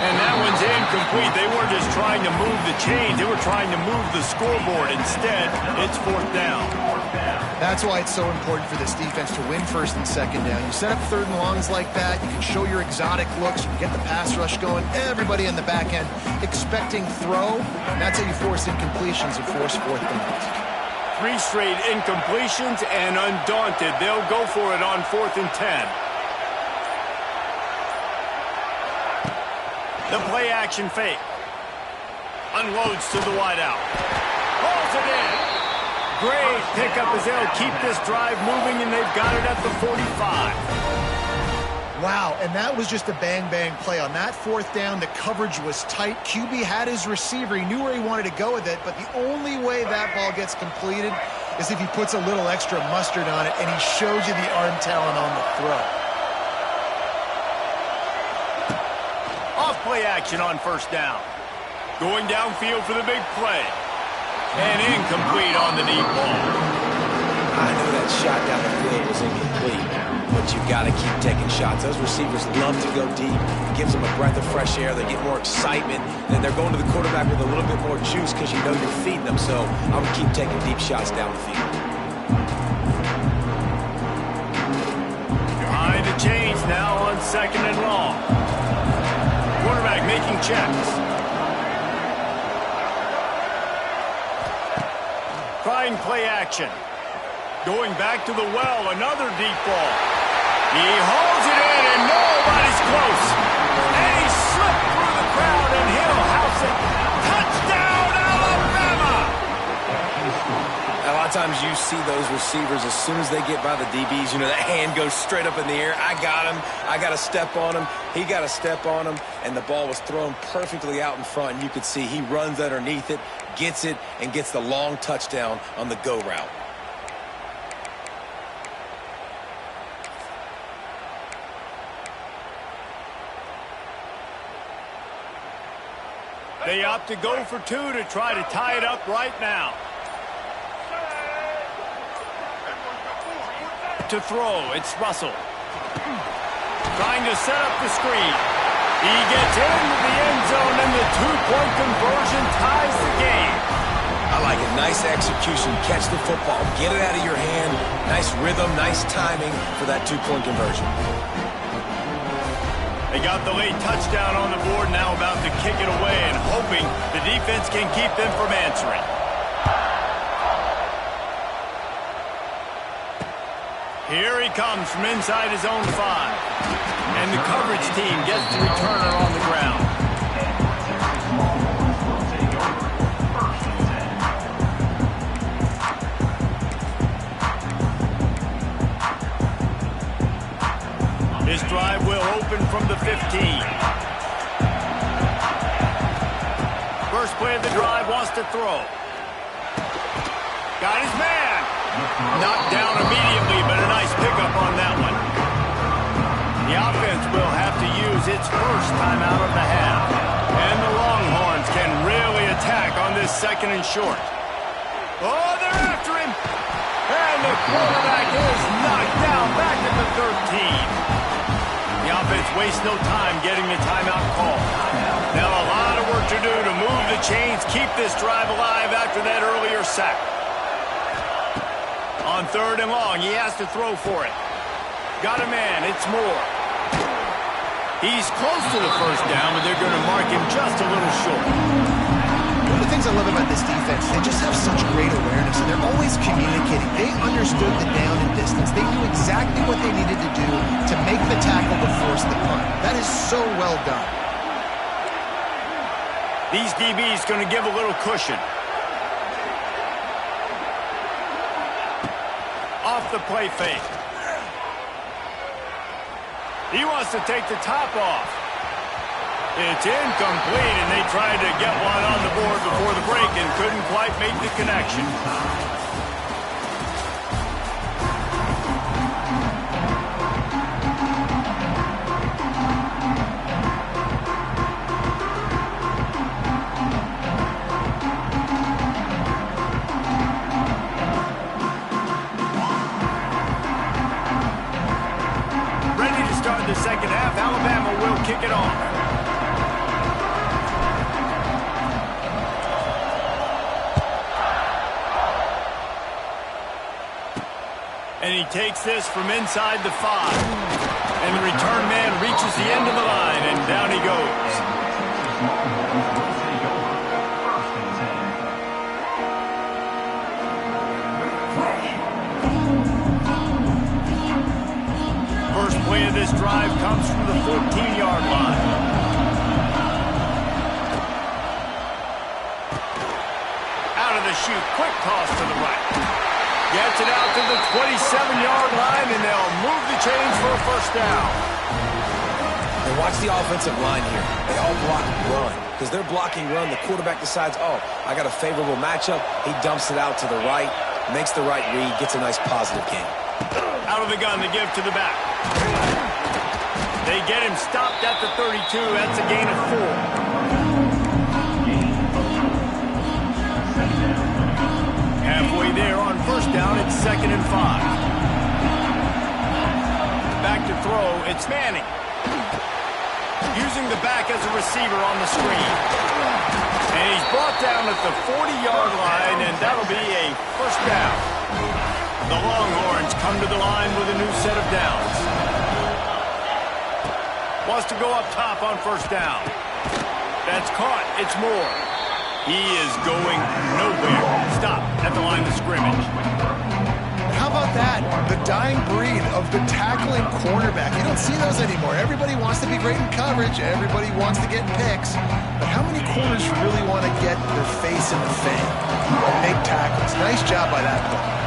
And that one's incomplete. They weren't just trying to move the chains. They were trying to move the scoreboard. Instead, it's fourth down. That's why it's so important for this defense to win first and second down. You set up third and longs like that. You can show your exotic looks. You can get the pass rush going. Everybody in the back end expecting throw. That's how you force incompletions and force fourth downs. 3 straight incompletions, and undaunted, they'll go for it on 4th and 10. The play-action fake. Unloads to the wideout. Pulls it in. Great pickup as they'll keep this drive moving, and they've got it at the 45. Wow, and that was just a bang-bang play. On that fourth down, the coverage was tight. QB had his receiver. He knew where he wanted to go with it, but the only way that ball gets completed is if he puts a little extra mustard on it, and he shows you the arm talent on the throw. Off play action on first down. Going downfield for the big play. And incomplete on the deep ball. I knew that shot down the field was incomplete, but you've got to keep taking shots. Those receivers love to go deep. It gives them a breath of fresh air. They get more excitement. Then they're going to the quarterback with a little bit more juice because you know you're feeding them. So I would keep taking deep shots down the field. Behind the chains now on 2nd and long. Quarterback making checks. Trying play action. Going back to the well, another deep ball. He hauls it in, and nobody's close. And he slipped through the crowd, and he'll house it. Touchdown, Alabama! A lot of times you see those receivers, as soon as they get by the DBs, you know, that hand goes straight up in the air. I got him. I got to step on him. He got to step on him, and the ball was thrown perfectly out in front. And you could see he runs underneath it, gets it, and gets the long touchdown on the go route. They opt to go for two to try to tie it up right now. To throw, it's Russell. Trying to set up the screen. He gets into the end zone, and the two-point conversion ties the game. I like it. Nice execution. Catch the football. Get it out of your hand. Nice rhythm, nice timing for that two-point conversion. They got the late touchdown on the board, now about to kick it away and hoping the defense can keep them from answering. Here he comes from inside his own 5. And the coverage team gets the returner on the ground. This drive will open from the 15. First play of the drive, wants to throw. Got his man. Knocked down immediately, but a nice pickup on that one. The offense will have to use its first timeout of the half. And the Longhorns can really attack on this 2nd and short. Oh, they're after him. And the quarterback is knocked down back at the 13. The offense wastes no time getting the timeout call. Now a lot of work to do to move the chains, keep this drive alive after that earlier sack. On 3rd and long, he has to throw for it. Got a man, it's Moore. He's close to the first down, but they're going to mark him just a little short. One of the things I love about this defense, they just have such great awareness, and they're always communicating. They understood the down and distance. They knew exactly what they needed to do to make the tackle to force the punt. That is so well done. These DBs going to give a little cushion. Off the play fake. He wants to take the top off. It's incomplete, and they tried to get one on the board before the break and couldn't quite make the connection. Ready to start the second half. Alabama will kick it off. And he takes this from inside the 5. And the return man reaches the end of the line, and down he goes. First play of this drive comes from the 14-yard line. Out of the chute, quick toss to the right. Gets it out to the 27-yard line, and they'll move the chains for a first down. And watch the offensive line here. They all block run. Because they're blocking run, the quarterback decides, oh, I got a favorable matchup. He dumps it out to the right, makes the right read, gets a nice positive gain. Out of the gun, they give to the back. They get him stopped at the 32. That's a gain of 4. Halfway there on first down, it's 2nd and 5. Back to throw, it's Manning. Using the back as a receiver on the screen. And he's brought down at the 40-yard line, and that'll be a first down. The Longhorns come to the line with a new set of downs. Wants to go up top on first down. That's caught. It's Moore. He is going nowhere. Stop at the line of scrimmage. How about that? The dying breed of the tackling cornerback. You don't see those anymore. Everybody wants to be great in coverage. Everybody wants to get picks. But how many corners really want to get their face in the fan and make tackles? Nice job by that play.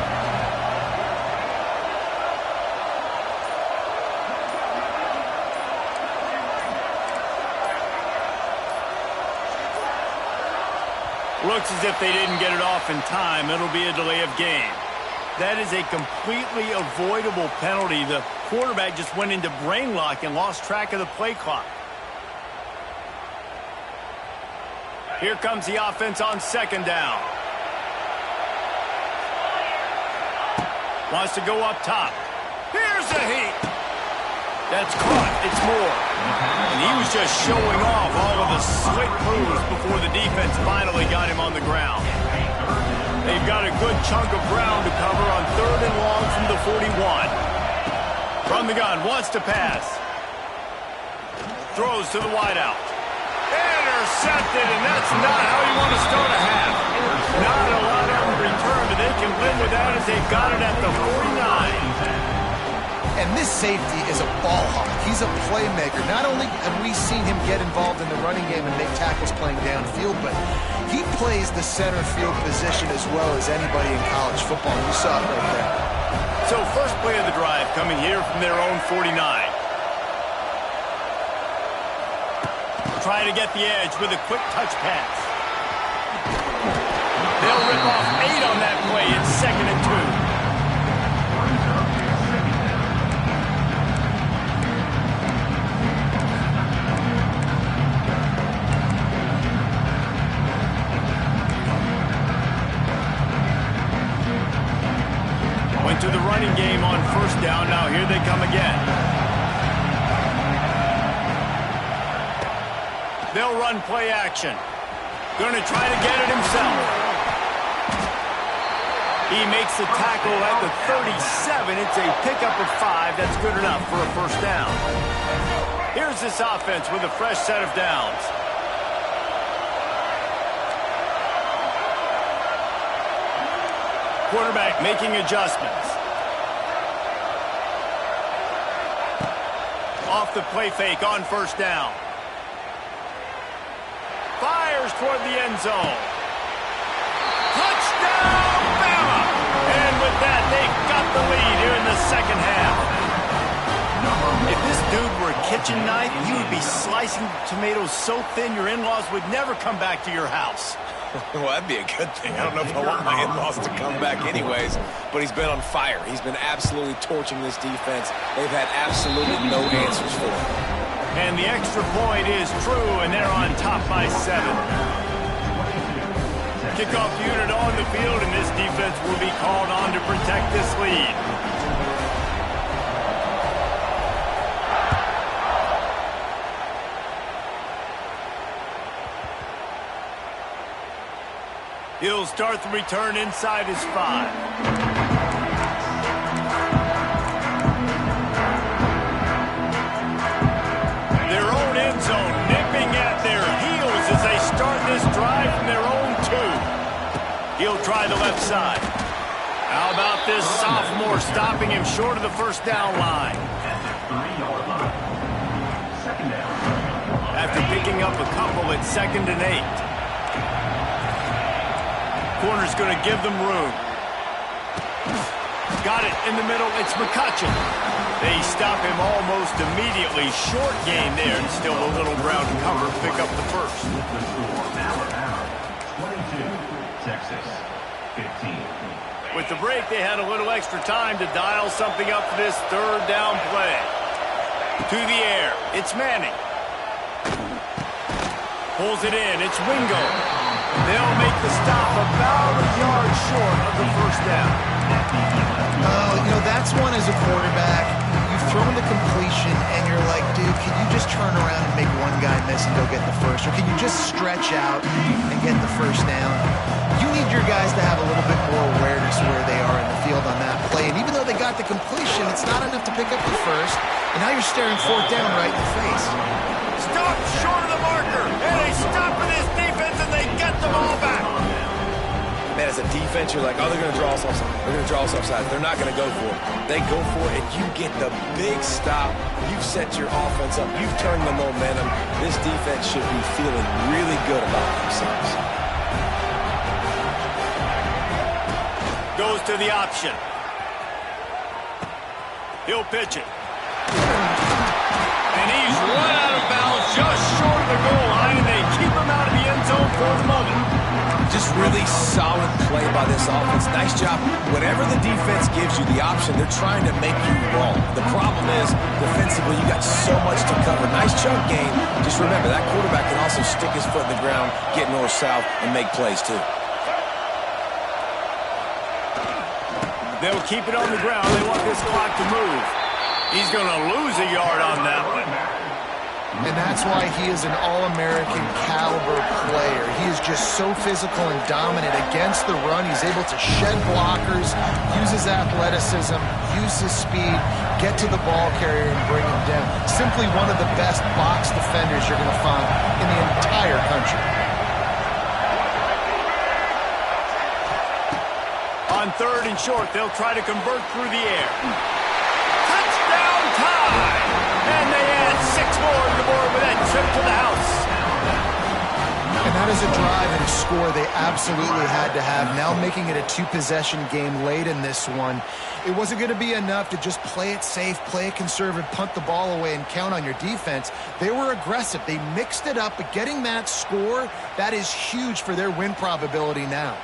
Looks as if they didn't get it off in time. It'll be a delay of game. That is a completely avoidable penalty. The quarterback just went into brain lock and lost track of the play clock. Here comes the offense on 2nd down. Wants to go up top. Here's a heat. That's caught. It's Moore. And he was just showing off all of the slick moves before the defense finally got him on the ground. They've got a good chunk of ground to cover on 3rd and long from the 41. From the gun, wants to pass. Throws to the wideout. Intercepted, and that's not how you want to start a half. Not a lot on return, but they can live with that as they've got it at the 49. And this safety is a ball hawk. He's a playmaker. Not only have we seen him get involved in the running game and make tackles playing downfield, but he plays the center field position as well as anybody in college football. You saw it right there. So first play of the drive coming here from their own 49. Trying to get the edge with a quick touch pass. They'll rip off 8 on that play. It's 2nd and 2. Went to the running game on first down. Now here they come again. They'll run play action. Going to try to get it himself. He makes the tackle at the 37. It's a pickup of 5. That's good enough for a first down. Here's this offense with a fresh set of downs. Quarterback making adjustments. Off the play fake on first down. Fires toward the end zone. Touchdown, Bama! And with that, they've got the lead here in the second half. If this dude were a kitchen knife, you would be slicing tomatoes so thin your in-laws would never come back to your house. Well, that'd be a good thing. I don't know if I want my in-laws to come back anyways, but he's been on fire. He's been absolutely torching this defense. They've had absolutely no answers for him. And the extra point is true, and they're on top by 7. Kickoff unit on the field, and this defense will be called on to protect this lead. He'll start the return inside his 5. Their own end zone nipping at their heels as they start this drive from their own 2. He'll try the left side. How about this sophomore stopping him short of the first down line? After picking up a couple at 2nd and 8. Corner's going to give them room. Got it in the middle. It's McCutcheon. They stop him almost immediately. Short gain there, and still a little ground to cover. Pick up the first. The score, Alabama 22, Texas 15. With the break, they had a little extra time to dial something up for this third down play. To the air, it's Manning. Pulls it in, it's Wingo. They'll make the stop about a yard short of the first down. Oh, you know, that's one as a quarterback. You've thrown the completion, and you're like, dude, can you just turn around and make one guy miss and go get the first? Or can you just stretch out and get the first down? You need your guys to have a little bit more awareness where they are in the field on that play. And even though they got the completion, it's not enough to pick up the first. And now you're staring fourth down right in the face. Stop short of the marker, and they stop with this defense, and they get the ball back. Man, as a defense, you're like, oh, they're going to draw us offside. They're going to draw us offside. They're not going to go for it. They go for it, and you get the big stop. You've set your offense up. You've turned the momentum. This defense should be feeling really good about themselves. Goes to the option. He'll pitch it. And he's run out of bounds just short of the goal line, and they keep him out of the end zone for the moment. Just really solid play by this offense. Nice job. Whatever the defense gives you the option, they're trying to make you wrong. The problem is, defensively, you got so much to cover. Nice chunk gain. Just remember, that quarterback can also stick his foot in the ground, get north-south, and make plays, too. They'll keep it on the ground. They want this clock to move. He's going to lose a yard on that one. And that's why he is an All-American caliber player. He is just so physical and dominant against the run. He's able to shed blockers, use his athleticism, use his speed, get to the ball carrier and bring him down. Simply one of the best box defenders you're going to find in the entire country. On third and short, they'll try to convert through the air. Touchdown tie! And they add 6 more to the board with that trip to the house. And that is a drive and a score they absolutely had to have. Now making it a 2-possession game late in this one. It wasn't going to be enough to just play it safe, play it conservative, punt the ball away, and count on your defense. They were aggressive. They mixed it up, but getting that score, that is huge for their win probability now.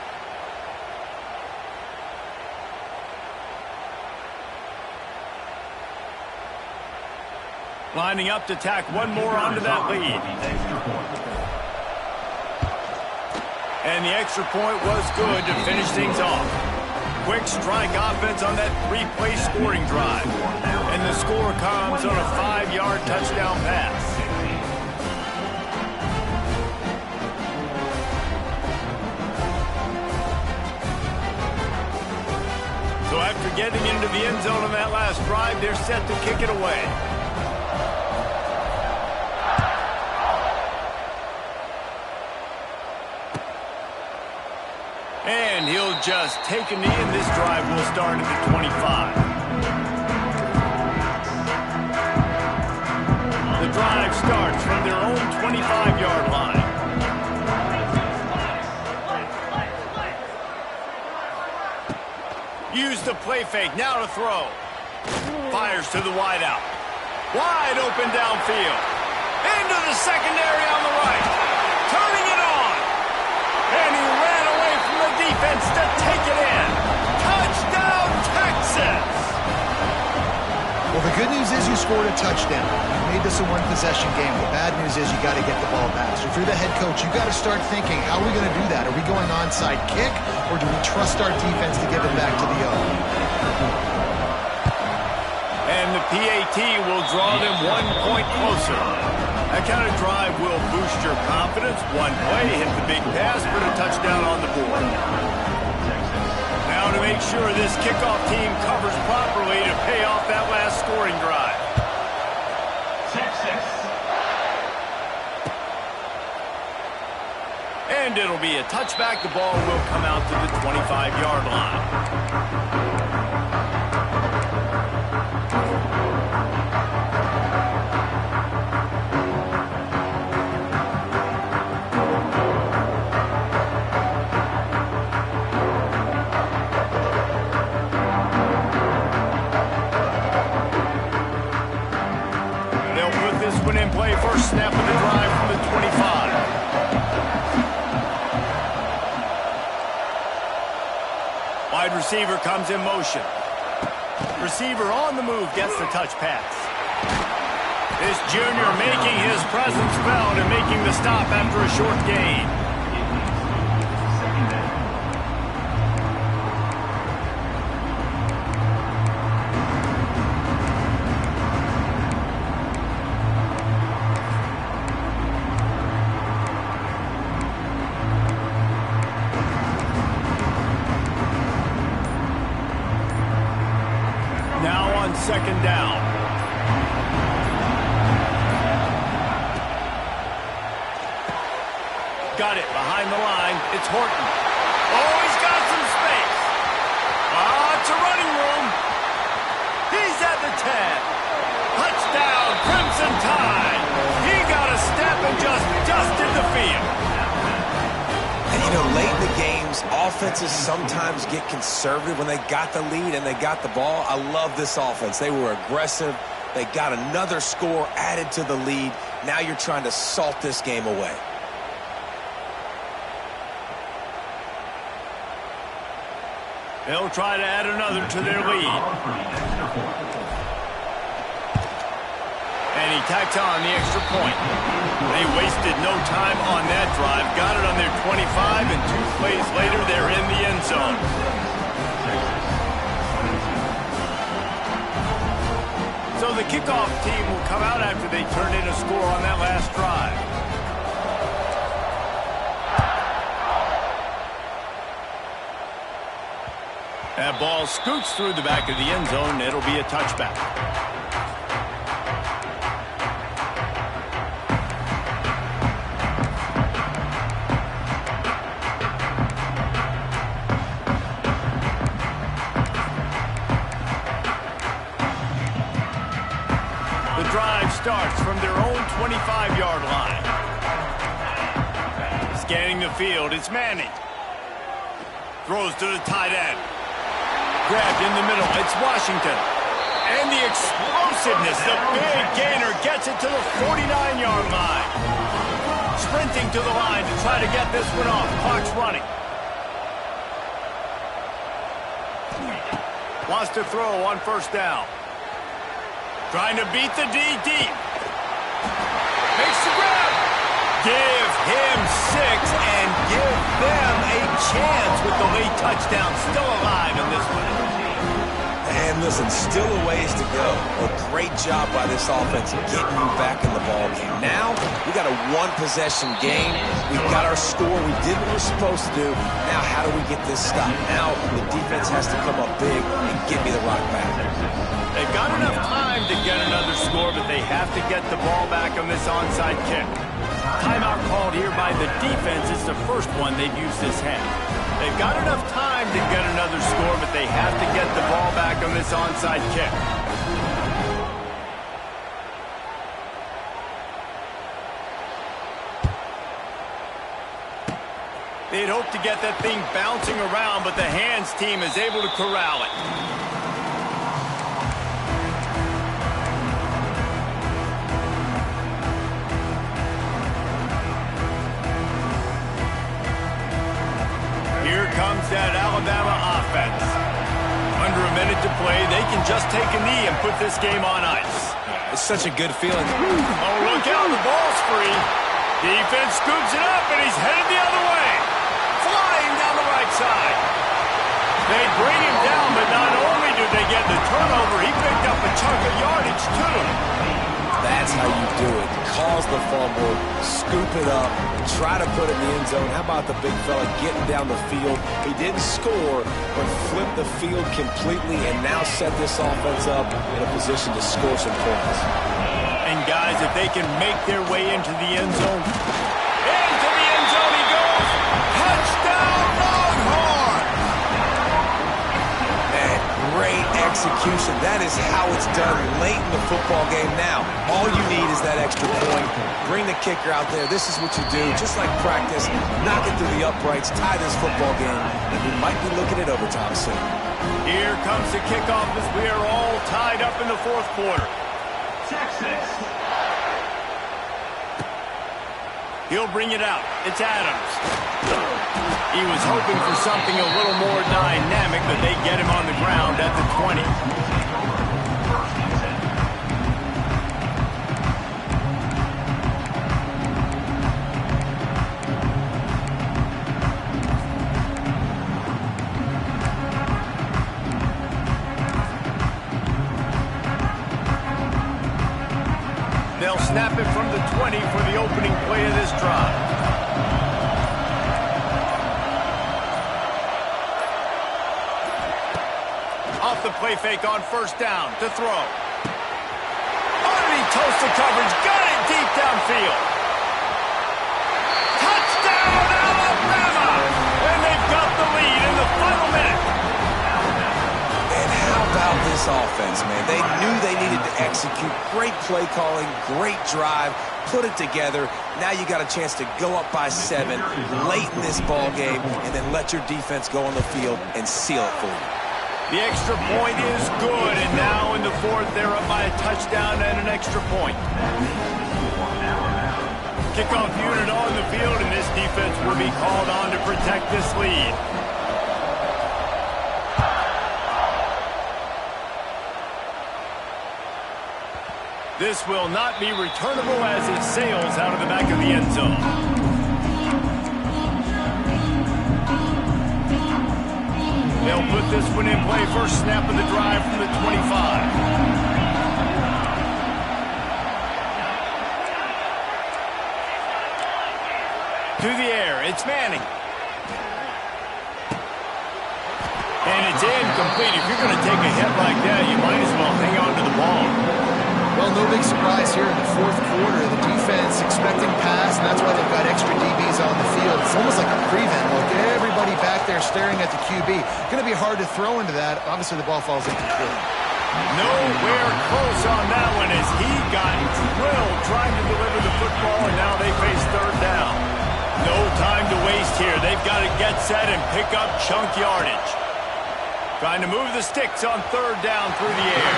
Lining up to tack one more onto that lead. And the extra point was good to finish things off. Quick strike offense on that 3-play scoring drive. And the score comes on a 5-yard touchdown pass. So after getting into the end zone on that last drive, they're set to kick it away. And he'll just take a knee, and this drive will start at the 25. The drive starts from their own 25-yard line. Use the play fake, now to throw. Fires to the wideout. Wide open downfield. Into the secondary on the right. Turning it on. And he ran away from the defense to take it in. Touchdown, Texas! Well, the good news is you scored a touchdown. You made this a 1-possession game. The bad news is you got to get the ball back. So if you're the head coach, you got to start thinking, how are we going to do that? Are we going onside kick, or do we trust our defense to give it back to the O? And the PAT will draw them 1 point closer. That kind of drive will boost your confidence. One play, hit the big pass, put a touchdown on the board. Now to make sure this kickoff team covers properly to pay off that last scoring drive. Texas. And it'll be a touchback. The ball will come out to the 25-yard line. receiver comes in motion. Receiver on the move gets the touch pass. This junior making his presence felt and making the stop after a short gain. Now on second down. Got it behind the line. It's Horton. Oh, he's got some space. It's a running room. He's at the 10. Touchdown, Crimson Tide. He got a step and just dusted the field. And, you know, late in the games, offenses sometimes get conservative when they got the lead and they got the ball. I love this offense. They were aggressive. They got another score added to the lead. Now you're trying to salt this game away. They'll try to add another to their lead. And he tacks on the extra point. They wasted no time on that drive. Got it on their 25, and 2 plays later, they're in the end zone. So the kickoff team will come out after they turn in a score on that last drive. That ball scoots through the back of the end zone. It'll be a touchback. The drive starts from their own 25-yard line. Scanning the field, it's Manning. Throws to the tight end. Grabbed in the middle, it's Washington. And the explosiveness, the big gainer gets it to the 49-yard line. Sprinting to the line to try to get this one off. Clock's running. Wants to throw on first down. Trying to beat the D deep. Makes the grab. Give him 6 and give them a chance with the late touchdown. Still alive in this one. And listen, still a ways to go. A great job by this offense getting you back in the ball game. Now, we got a one-possession game. We got our score. We did what we're supposed to do. Now, how do we get this stopped? Now, the defense has to come up big and get me the rock back. They've got enough time to get another score, but they have to get the ball back on this onside kick. Timeout called here by the defense. It's the first one they've used this half. They've got enough time to get another score, but they have to get the ball back on this onside kick. They'd hoped to get that thing bouncing around, but the hands team is able to corral it. Here comes that Alabama offense. Under a minute to play, they can just take a knee and put this game on ice. It's such a good feeling. Oh, look out, the ball's free. Defense scoops it up, and he's headed the other way. Flying down the right side. They bring him down, but not only did they get the turnover, he picked up a chunk of yardage, too. That's how you do it. Cause the fumble, scoop it up, try to put it in the end zone. How about the big fella getting down the field? He didn't score, but flipped the field completely and now set this offense up in a position to score some points. And guys, if they can make their way into the end zone, into the end zone he goes. Touchdown, Longhorn! And great execution. That is how it's done late in the football game. Now, all you need is that extra point. Bring the kicker out there. This is what you do. Just like practice, knock it through the uprights, tie this football game, and we might be looking at overtime soon. Here comes the kickoff as we are all tied up in the fourth quarter. Texas. He'll bring it out. It's Adams. He was hoping for something a little more dynamic, but they get him on the ground at the 20. They'll snap it from the 20 for the opening play of this drive. Off the play fake on first down to throw. Underneath toasted coverage, got it deep downfield. Touchdown, Alabama! And they've got the lead in the final minute. And how about this offense, man? They knew they needed to execute. Great play calling, great drive, put it together. Now you got a chance to go up by 7 late in this ball game and then let your defense go on the field and seal it for you. The extra point is good, and now in the fourth, they're up by a touchdown and an extra point. Kickoff unit on the field, and this defense will be called on to protect this lead. This will not be returnable as it sails out of the back of the end zone. They'll put this one in play. First snap of the drive from the 25. To the air, it's Manning. And it's incomplete. If you're going to take a hit like that, you might as well hang on to the ball. Well, no big surprise here in the fourth quarter. The defense expecting pass, and that's why they've got extra DBs on the field. It's almost like a prevent look. Everybody back there staring at the QB. Going to be hard to throw into that. Obviously, the ball falls incomplete. Nowhere close on that one as he got drilled trying to deliver the football, and now they face third down. No time to waste here. They've got to get set and pick up chunk yardage. Trying to move the sticks on third down through the air.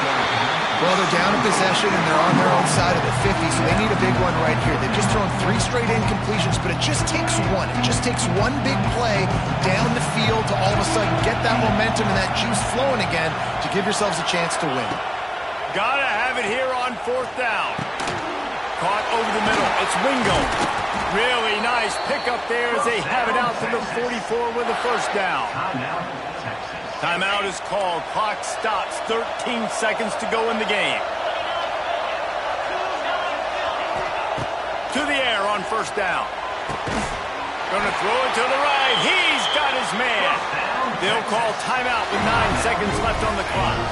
Well, they're down in possession, and they're on their own side of the 50, so they need a big one right here. They've just thrown 3 straight incompletions, but it just takes one. It just takes one big play down the field to all of a sudden get that momentum and that juice flowing again to give yourselves a chance to win. Gotta have it here on fourth down. Caught over the middle. It's Wingo. Really nice pickup there as they have it out to the 44 with a first down. Timeout is called. Clock stops. 13 seconds to go in the game. To the air on first down. Going to throw it to the right. He's got his man. They'll call timeout with 9 seconds left on the clock.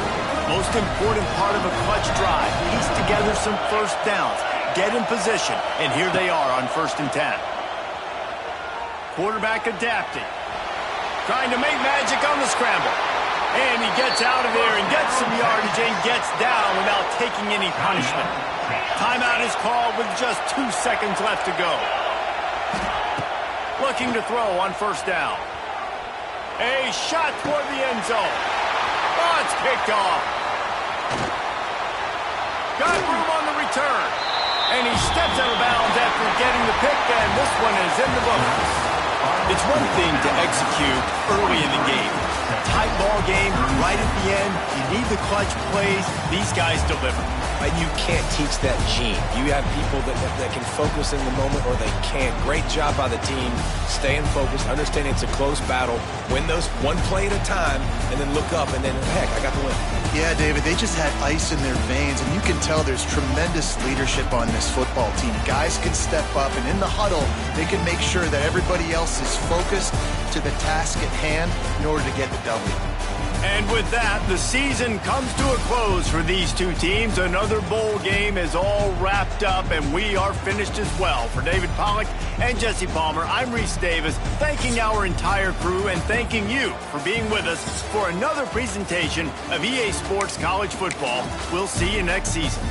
Most important part of a clutch drive. Piece together some first downs. Get in position. And here they are on 1st and 10. Quarterback adapting. Trying to make magic on the scramble. And he gets out of there and gets some yardage and gets down without taking any punishment. Timeout is called with just 2 seconds left to go. Looking to throw on first down. A shot toward the end zone. Oh, it's picked off. Got room on the return. And he steps out of bounds after getting the pick, and this one is in the books. It's one thing to execute early in the game. Tight ball game, right at the end. You need the clutch plays. These guys deliver. And you can't teach that gene. You have people that can focus in the moment or they can't. Great job by the team, staying focused, understanding it's a close battle, win those one play at a time, and then look up and then, heck, I got the win. Yeah, David, they just had ice in their veins, and you can tell there's tremendous leadership on this football team. Guys can step up, and in the huddle, they can make sure that everybody else is focused to the task at hand in order to get the W. And with that, the season comes to a close for these two teams. Another bowl game is all wrapped up, and we are finished as well. For David Pollack and Jesse Palmer, I'm Reese Davis, thanking our entire crew and thanking you for being with us for another presentation of EA Sports College Football. We'll see you next season.